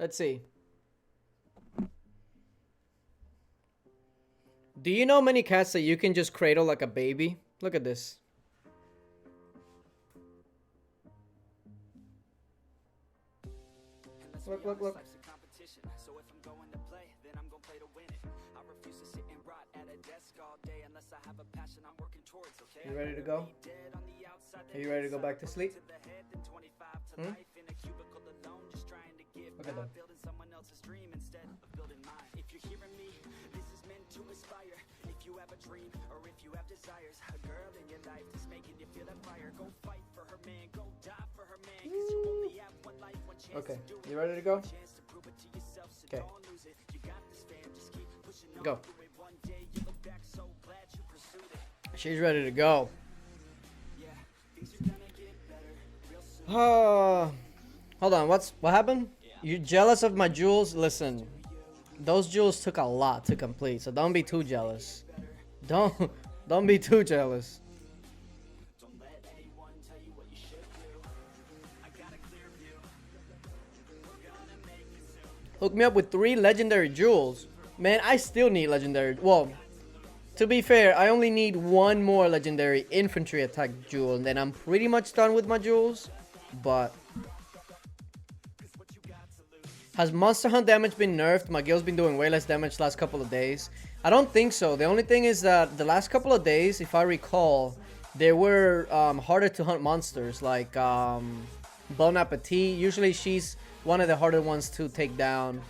Let's see. Do you know many cats that you can just cradle like a baby? Look at this. Look, look, look. So if I'm going to play, then I'm going to play to win it. I refuse to sit and rot at a desk all day unless I have a passion I'm working towards, okay? You ready to go? Are you ready to go back to sleep? Hmm? Look at them. Someone else's dream instead of building mine. If you're hearing me, this is meant to inspire. If you have a dream or if you have desires, a girl in your life that's making you feel that fire. Go fight for her man, go die for her man, 'cause you only have one life, one chance. Okay, you ready to go? Okay. Go. She's ready to go. Hold on, what happened? You jealous of my jewels? Listen, those jewels took a lot to complete, so don't be too jealous. Don't be too jealous. Hook me up with 3 legendary jewels. Man, I still need legendary. Well, to be fair, I only need 1 more legendary infantry attack jewel, and then I'm pretty much done with my jewels. But has Monster Hunt damage been nerfed? My guild's been doing way less damage last couple of days. I don't think so. The only thing is that the last couple of days, if I recall, they were harder to hunt monsters, like Bon Appetit. Usually she's one of the harder ones to take down.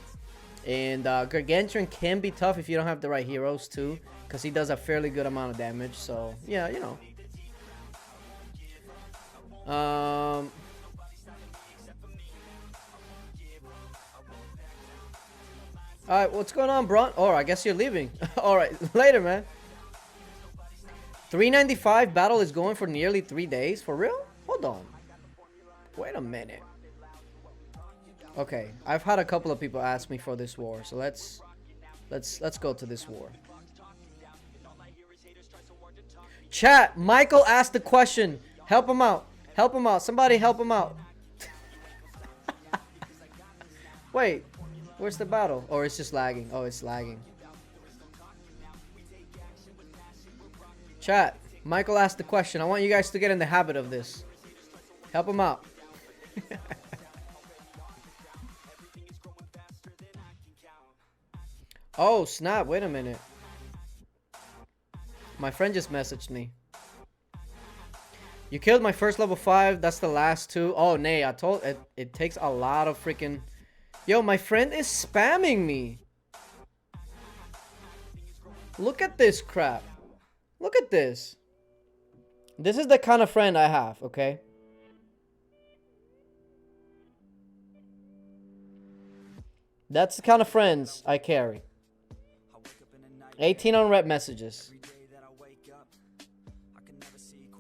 And Gargantuan can be tough if you don't have the right heroes too, because he does a fairly good amount of damage. So yeah, you know. Alright, what's going on, Brunt? Oh, I guess you're leaving. Alright, later, man. 395 battle is going for nearly 3 days. For real? Hold on. Wait a minute. Okay, I've had a couple of people ask me for this war, so let's go to this war. Chat, Michael asked the question. Help him out. Help him out. Somebody help him out. Wait, where's the battle? Or it's just lagging. Oh, it's lagging. Chat, Michael asked the question. I want you guys to get in the habit of this. Help him out. Oh, snap. Wait a minute. My friend just messaged me. You killed my first level 5. That's the last 2. Oh, nay. I told it. It takes a lot of freaking... Yo, my friend is spamming me. Look at this crap. Look at this. This is the kind of friend I have, okay? That's the kind of friends I carry. 18 unread messages.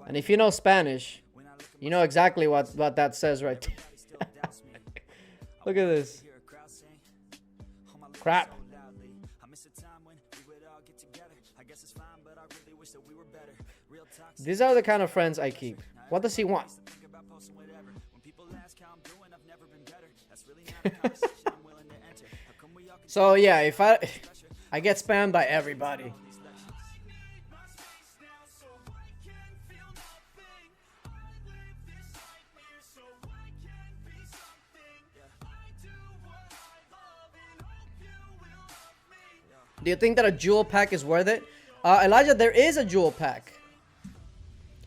And if you know Spanish, you know exactly what that says right there. Look at this. Crap. These are the kind of friends I keep. What does he want? So yeah, if I get spammed by everybody. Do you think that a jewel pack is worth it? Elijah, there is a jewel pack.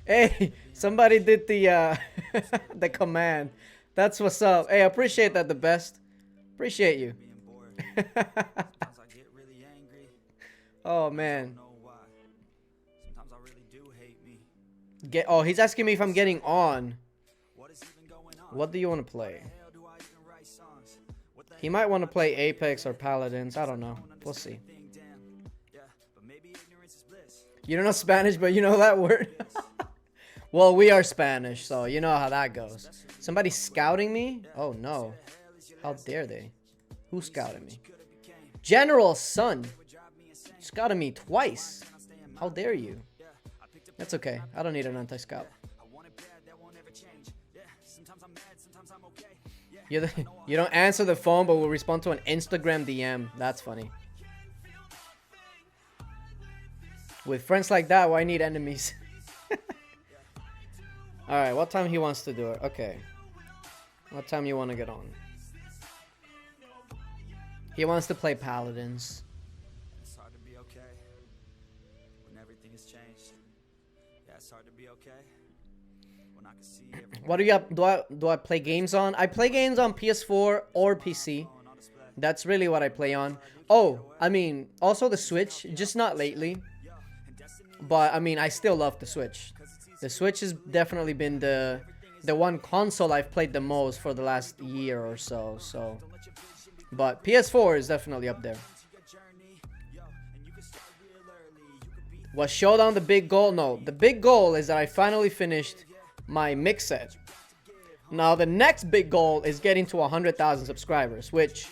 Hey, somebody did the the command. That's what's up. Hey, I appreciate that, the best. Appreciate you. Oh man. Oh, he's asking me if I'm getting on. What do you want to play? He might want to play Apex or Paladins. I don't know. We'll see. You don't know Spanish, but you know that word? Well, we are Spanish, so you know how that goes. Somebody scouting me? Oh, no. How dare they? Who scouted me? General's son. Scouted me twice. How dare you? That's okay. I don't need an anti-scout. You don't answer the phone, but will respond to an Instagram DM. That's funny. With friends like that, why need enemies? Alright, what time he wants to do it? Okay. What time you want to get on? He wants to play Paladins. It's hard to be okay when everything has changed. Yeah, it's hard to be okay when I can see everything. What do you do I play games on? I play games on PS4 or PC. That's really what I play on. Oh, I mean, also the Switch, just not lately. But I mean, I still love the Switch. The Switch has definitely been the one console I've played the most for the last year or so. But PS4 is definitely up there. Was Showdown the big goal? No, the big goal is that I finally finished my mix set. Now the next big goal is getting to 100,000 subscribers, which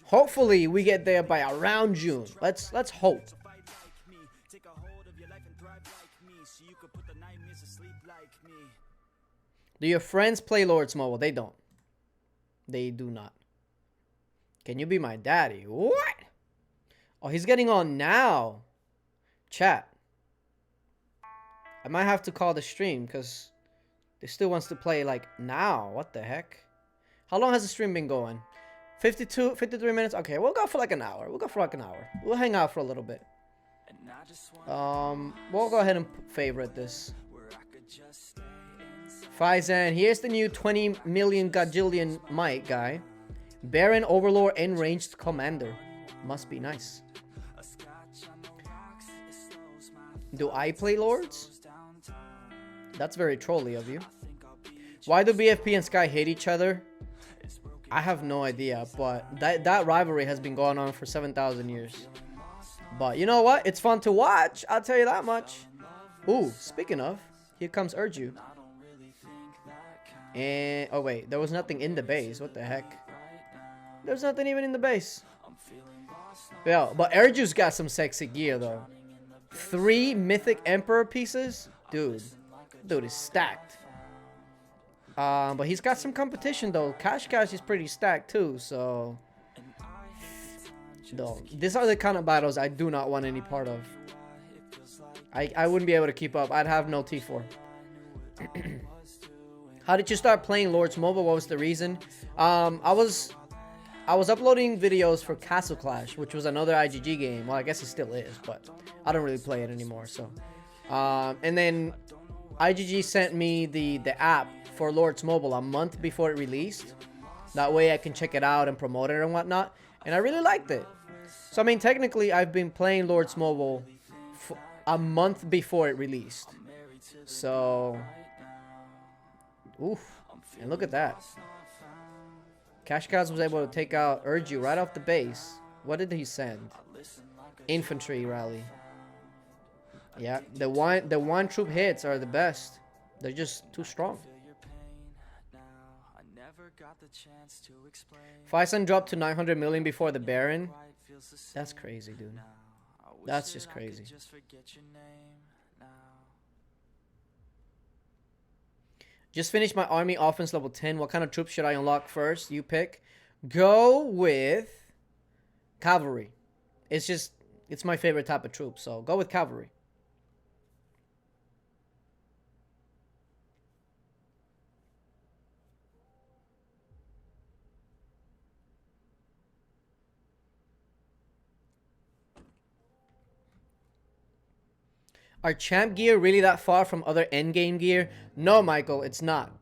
hopefully we get there by around June. Let's hope. Do your friends play Lords Mobile? They don't. They do not. Can you be my daddy? What? Oh, he's getting on now. Chat. I might have to call the stream because they still wants to play like now. What the heck? How long has the stream been going? 53 minutes? Okay, we'll go for like an hour. We'll hang out for a little bit. We'll go ahead and favorite this. Faizan, here's the new 20 million gajillion mic guy. Baron, Overlord, and Ranged Commander. Must be nice. Do I play Lords? That's very trolly of you. Why do BFP and Sky hate each other? I have no idea, but that rivalry has been going on for 7,000 years. But you know what? It's fun to watch. I'll tell you that much. Ooh, speaking of, here comes Urju. And oh wait, there was nothing in the base. What the heck? There's nothing even in the base. Yeah, but Urju's got some sexy gear though. 3 mythic emperor pieces, dude is stacked. But he's got some competition though. Cash is pretty stacked too. So, no, these are the kind of battles I do not want any part of. I wouldn't be able to keep up. I'd have no T4. How did you start playing Lords Mobile? What was the reason? I was uploading videos for Castle Clash, which was another IGG game. Well, I guess it still is, but I don't really play it anymore. So, and then IGG sent me the app for Lords Mobile a month before it released. That way I can check it out and promote it and whatnot. And I really liked it. So, I mean, technically, I've been playing Lords Mobile a month before it released. So, oof. And look at that. Kashkaz was able to take out Urju right off the base. What did he send? Infantry rally. Yeah, the one troop hits are the best. They're just too strong. Faison dropped to 900 million before the Baron. That's crazy, dude. That's just crazy. Just finished my army offense level 10. What kind of troops should I unlock first? You pick. Go with cavalry. It's my favorite type of troop, so go with cavalry. Are champ gear really that far from other endgame gear? No, Michael, it's not.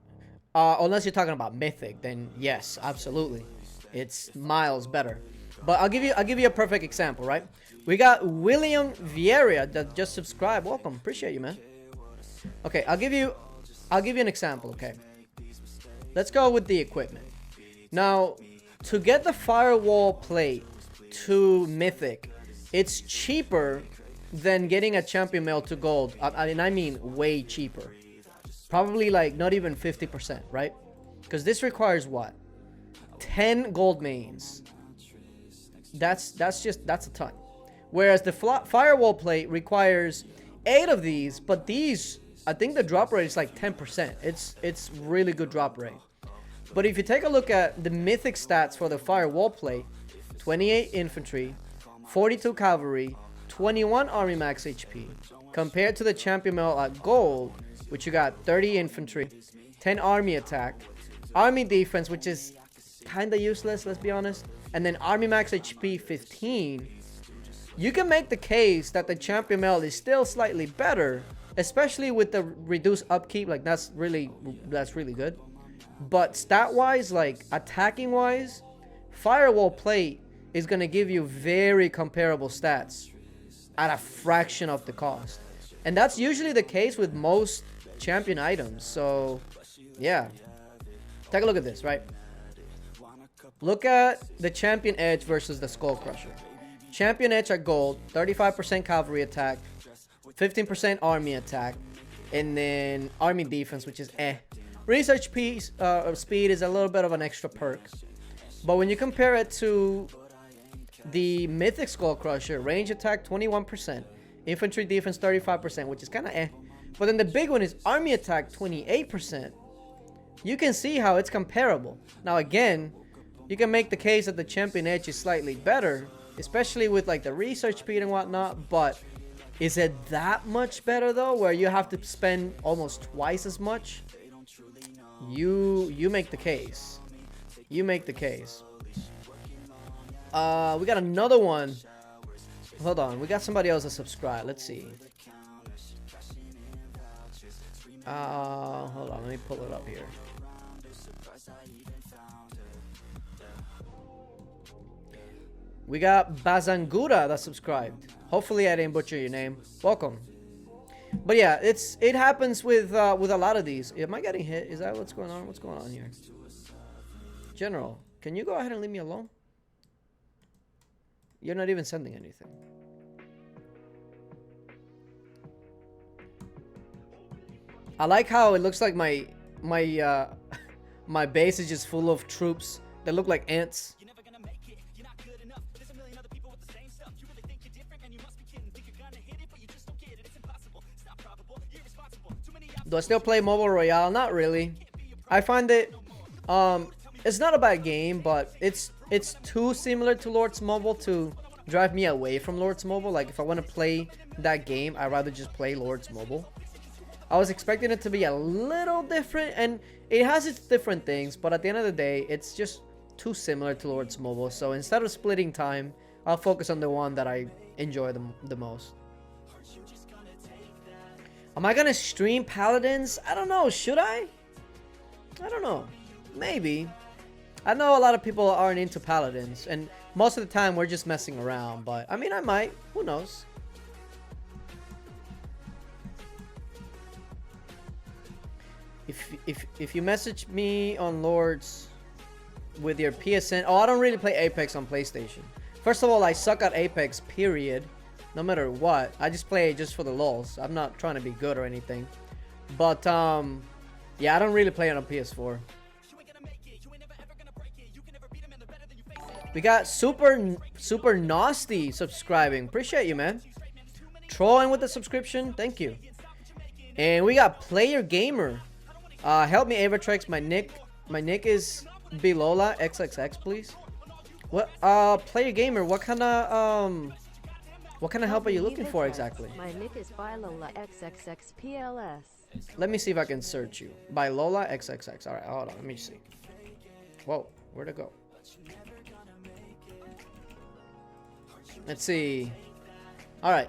Unless you're talking about mythic, then yes, absolutely, it's miles better. But I'll give you a perfect example, right? We got William Vieira that just subscribed. Welcome, appreciate you, man. Okay, I'll give you an example. Okay, let's go with the equipment. Now, to get the firewall plate to mythic, it's cheaper than getting a champion mail to gold. I mean way cheaper. Probably like not even 50%, right? Because this requires what? 10 gold mains. That's a ton. Whereas the firewall plate requires 8 of these, but these, I think the drop rate is like 10%. It's really good drop rate. But if you take a look at the mythic stats for the firewall plate, 28 infantry, 42 cavalry, 21 army max HP, compared to the champion mail at gold, which you got 30 infantry, 10 army attack, army defense, which is kind of useless, let's be honest, and then army max HP 15. You can make the case that the champion mail is still slightly better, especially with the reduced upkeep. Like that's really good. But stat wise, like attacking wise, firewall plate is gonna give you very comparable stats at a fraction of the cost, and that's usually the case with most champion items. So yeah, take a look at this, right? Look at the champion edge versus the skull crusher. Champion edge at gold, 35% cavalry attack, 15% army attack, and then army defense, which is research piece speed is a little bit of an extra perk. But when you compare it to the mythic skull crusher, range attack 21%, infantry defense 35%, which is kind of but then the big one is army attack 28%. You can see how it's comparable. Now again, you can make the case that the champion edge is slightly better, especially with like the research speed and whatnot, but is it that much better though, where you have to spend almost twice as much? You make the case. You make the case. We got another one. Hold on, we got somebody else to subscribe. Let's see. Hold on, let me pull it up here. We got Bazangura that subscribed. Hopefully I didn't butcher your name. Welcome. But yeah, it happens with a lot of these. Am I getting hit? Is that what's going on? What's going on here? General, can you go ahead and leave me alone? You're not even sending anything. I like how it looks like my base is just full of troops that look like ants. Do I still play Mobile Royale? Not really. I find it it's not a bad game, but it's too similar to Lords Mobile to drive me away from Lords Mobile. Like if I want to play that game, I'd rather just play Lords Mobile. I was expecting it to be a little different, and it has its different things, but at the end of the day, it's just too similar to Lords Mobile. So instead of splitting time, I'll focus on the one that I enjoy the most. Am I gonna stream Paladins? I don't know. Should I? I don't know. Maybe. I know a lot of people aren't into Paladins, and most of the time we're just messing around, but I mean, I might. Who knows? If you message me on Lords with your PSN... Oh, I don't really play Apex on PlayStation. First of all, I suck at Apex, period. No matter what. I just play it just for the lulz. I'm not trying to be good or anything. But, yeah, I don't really play it on PS4. We got super nasty subscribing. Appreciate you, man. Trolling with the subscription. Thank you. And we got Player Gamer. Help me, Aevatrex. My nick is Bilola XXX, please. What Player Gamer, what kind of help are you looking for exactly? My nick is Bilola XXXPLS. Let me see if I can search you. Bilola XXX. Alright, hold on, let me see. Whoa, where'd it go? Let's see. Alright.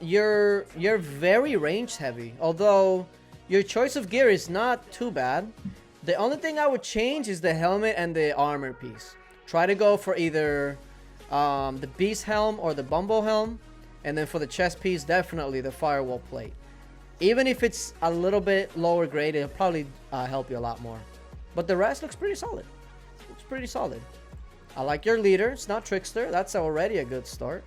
You're very range heavy, although your choice of gear is not too bad. The only thing I would change is the helmet and the armor piece. Try to go for either the beast helm or the bumble helm, and then for the chest piece, definitely the firewall plate. Even if it's a little bit lower grade, it'll probably help you a lot more. But the rest looks pretty solid. Looks pretty solid. I like your leader. It's not Trickster. That's already a good start.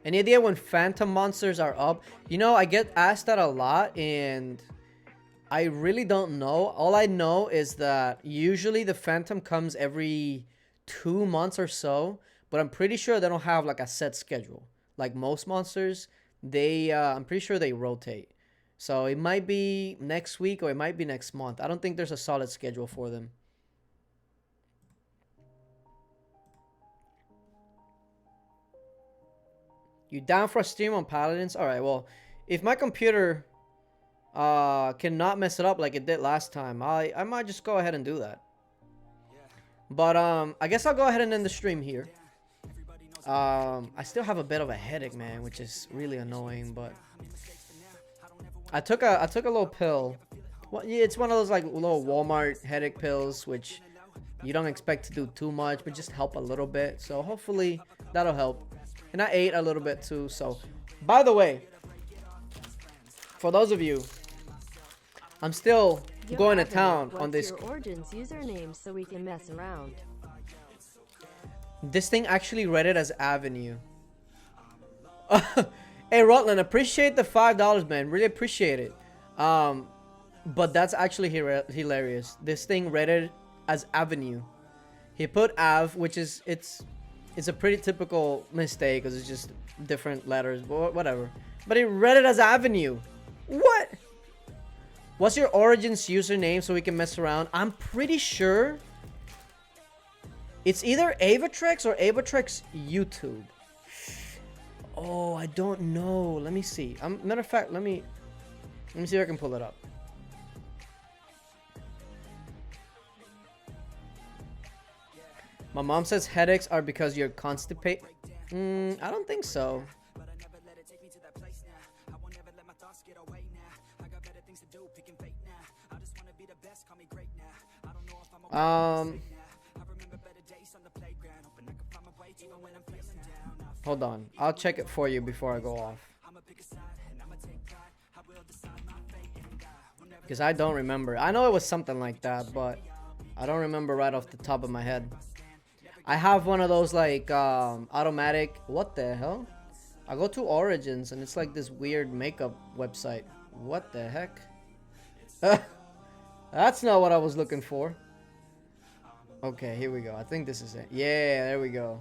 Any idea when phantom monsters are up? You know, I get asked that a lot, and I really don't know. All I know is that usually the phantom comes every 2 months or so, but I'm pretty sure they don't have like a set schedule. Like most monsters, I'm pretty sure they rotate. So it might be next week or it might be next month. I don't think there's a solid schedule for them. You down for a stream on Paladins? Alright, well, if my computer cannot mess it up like it did last time, I might just go ahead and do that. But I guess I'll go ahead and end the stream here. I still have a bit of a headache, man, which is really annoying, but I took a little pill. Well, yeah, it's one of those like little Walmart headache pills, which you don't expect to do too much, but just help a little bit. So hopefully that'll help. And I ate a little bit too. So, by the way, for those of you, I'm still going to town on this. What's your Origins username so we can mess around? This thing actually read it as Avenue. Hey, Rutland, appreciate the $5, man. Really appreciate it. But that's actually hilarious. This thing read it as Avenue. He put Av, which is it's a pretty typical mistake because it's just different letters, but whatever. But he read it as Avenue. What? What's your Origins username so we can mess around? I'm pretty sure it's either Aevatrex or Aevatrex YouTube. Oh, I don't know. Let me see. Matter of fact, let me see if I can pull it up. My mom says headaches are because you're constipated. I don't think so. Hold on. I'll check it for you before I go off. Because I don't remember. I know it was something like that, but I don't remember right off the top of my head. I have one of those like automatic. What the hell? I go to Origins and it's like this weird makeup website. What the heck? That's not what I was looking for. Okay, here we go. I think this is it. Yeah, there we go.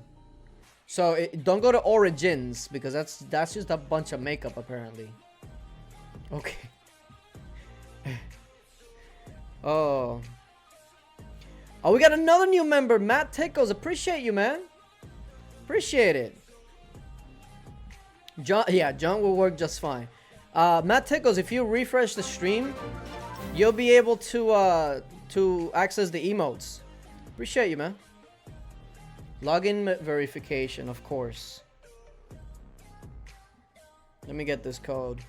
So don't go to Origins because that's just a bunch of makeup apparently. Okay. Oh, we got another new member, Matt Tickles. Appreciate you, man. Appreciate it. John will work just fine. Matt Tickles, if you refresh the stream, you'll be able to access the emotes. Appreciate you, man. Login verification, of course. Let me get this code.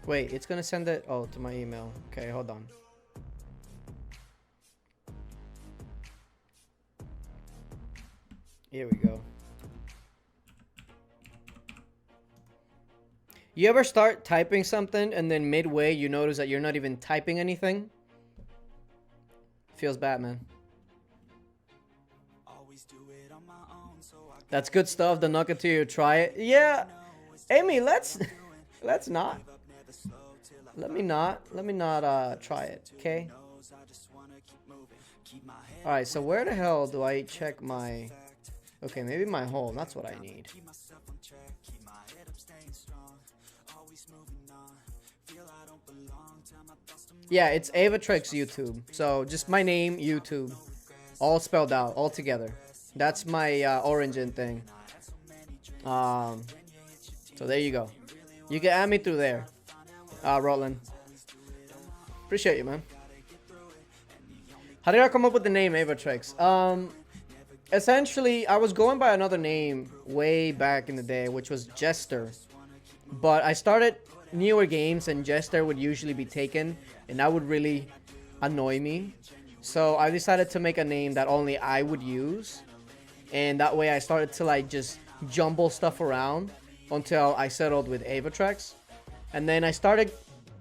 Wait, it's gonna send it to my email. Okay, hold on. Here we go. You ever start typing something and then midway you notice that you're not even typing anything? Feels bad, man. That's good stuff. The knock until you try it. Yeah, Amy, let's Let's not. Let me not try it, okay? Alright, so where the hell do I check my... Okay, maybe my home. That's what I need. Yeah, it's Aevatrex YouTube. So just my name, YouTube. All spelled out, all together. That's my origin thing. So there you go. You can add me through there. Rutland. Appreciate you, man. How did I come up with the name Aevatrex? Essentially, I was going by another name way back in the day, which was Jester. But I started newer games, and Jester would usually be taken, and that would really annoy me. So I decided to make a name that only I would use, and that way I started to like just jumble stuff around until I settled with Aevatrex. And then I started,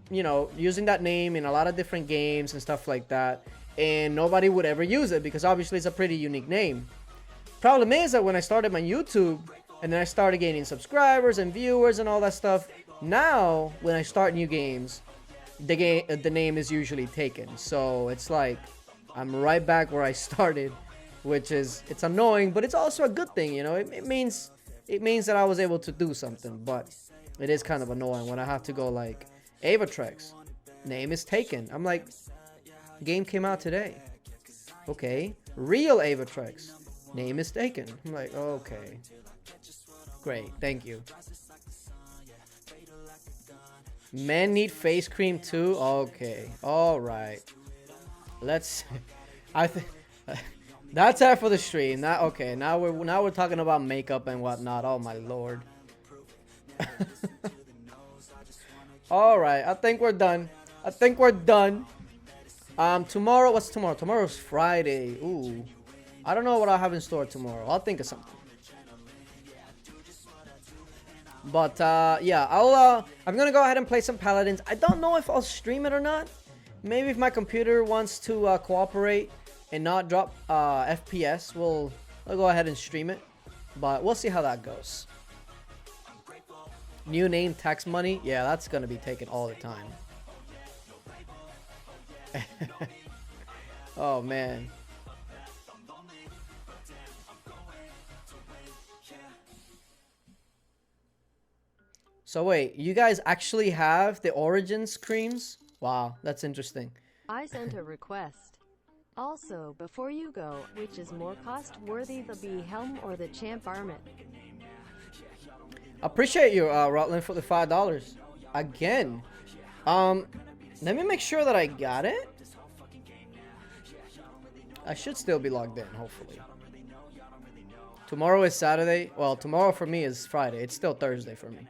you know, using that name in a lot of different games and stuff like that, and nobody would ever use it because obviously it's a pretty unique name. Problem is that when I started my YouTube and then I started gaining subscribers and viewers and all that stuff, now when I start new games, the name is usually taken. So it's like I'm right back where I started, which is, it's annoying, but it's also a good thing, you know. It means that I was able to do something, but it is kind of annoying when I have to go like Aevatrex, name is taken. I'm like, game came out today. Okay, real Aevatrex, name is taken. I'm like, okay, great, thank you. Men need face cream too. Okay, all right. Let's. I think that's it for the stream. Now, okay, now we're talking about makeup and whatnot. Oh my lord. All right, I think we're done. Tomorrow, what's tomorrow? Tomorrow's Friday. Ooh, I don't know what I have in store tomorrow. I'll think of something. But yeah, I'm gonna go ahead and play some Paladins. I don't know if I'll stream it or not. Maybe if my computer wants to cooperate and not drop FPS, I'll go ahead and stream it. But we'll see how that goes. New name, tax money. Yeah, that's gonna be taken all the time. Oh man. So wait, you guys actually have the Origins creams? Wow, that's interesting. I sent a request. Also, before you go, which is more cost-worthy, the bee helm or the champ armlet? Appreciate you, Rutland, for the $5. Again. Let me make sure that I got it. I should still be logged in, hopefully. Tomorrow is Saturday. Well, tomorrow for me is Friday. It's still Thursday for me.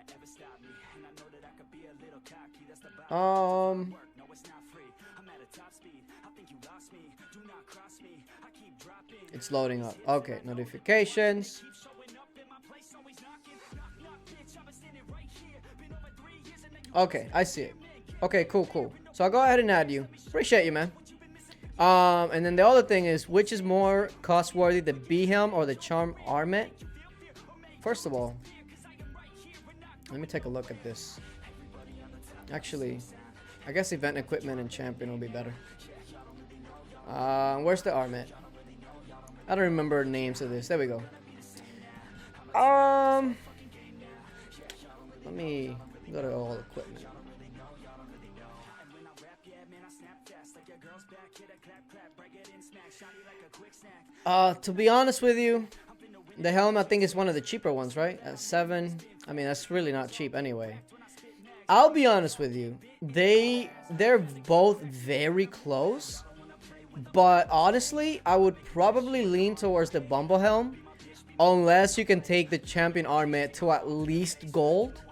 It's loading up. Okay, notifications. Okay, I see it. Okay, cool. So I'll go ahead and add you. Appreciate you, man. And then the other thing is, which is more cost-worthy, the bee helm or the charm armlet? First of all, let me take a look at this. Actually, I guess event equipment and champion will be better. Where's the armlet? I don't remember names of this. There we go. Let me go to all equipment. To be honest with you, the helm I think is one of the cheaper ones, right? At 7. I mean, that's really not cheap anyway. I'll be honest with you. They're both very close. But honestly, I would probably lean towards the Bumble Helm. Unless you can take the champion armlet to at least gold.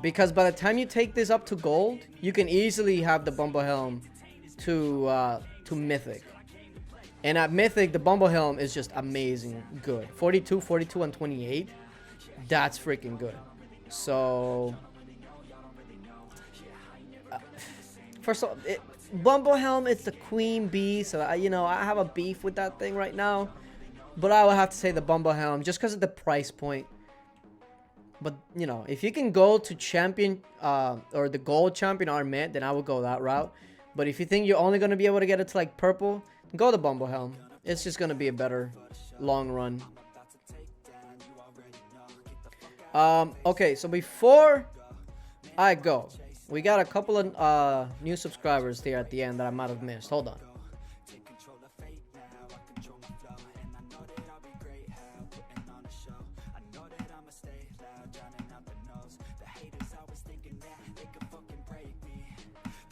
Because by the time you take this up to gold, you can easily have the Bumble Helm to mythic. And at mythic, the Bumble Helm is just amazing good. 42, and 28. That's freaking good. So first of all, Bumble Helm, it's the queen bee, so I have a beef with that thing right now. But I would have to say the Bumble Helm, just because of the price point. But, you know, if you can go to champion or the gold champion armament, then I would go that route. But if you think you're only going to be able to get it to, like, purple, go the Bumble Helm. It's just going to be a better long run. Okay, so before I go, we got a couple of new subscribers here at the end that I might have missed. Hold on.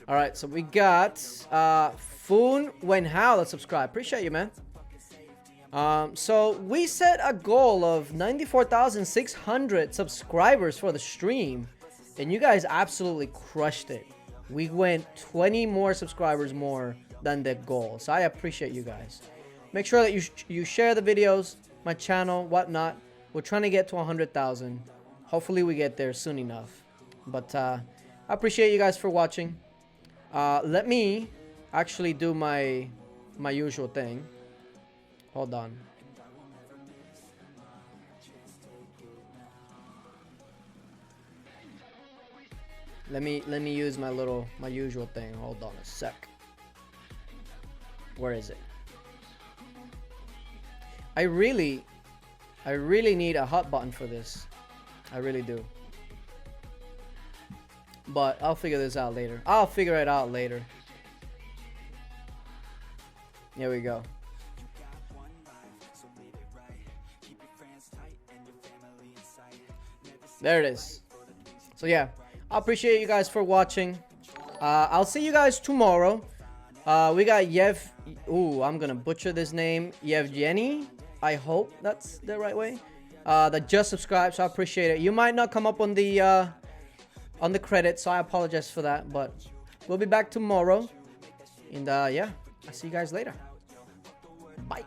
All right, so we got Foon Wenhao that subscribed. Appreciate you, man. So we set a goal of 94,600 subscribers for the stream, and you guys absolutely crushed it. We went 20 more subscribers more than the goal, so I appreciate you guys. Make sure that you share the videos, my channel, whatnot. We're trying to get to 100,000. Hopefully we get there soon enough. But I appreciate you guys for watching. Let me actually do my usual thing. Hold on. Let me use my usual thing. Hold on a sec. Where is it? I really need a hot button for this. I really do. But I'll figure this out later. I'll figure it out later. Here we go. There it is. So yeah, I appreciate you guys for watching. I'll see you guys tomorrow. We got Ooh, I'm gonna butcher this name. Yevgeny. I hope that's the right way. That just subscribed, so I appreciate it. You might not come up on the credits, so I apologize for that. But we'll be back tomorrow. And yeah, I'll see you guys later. Bye.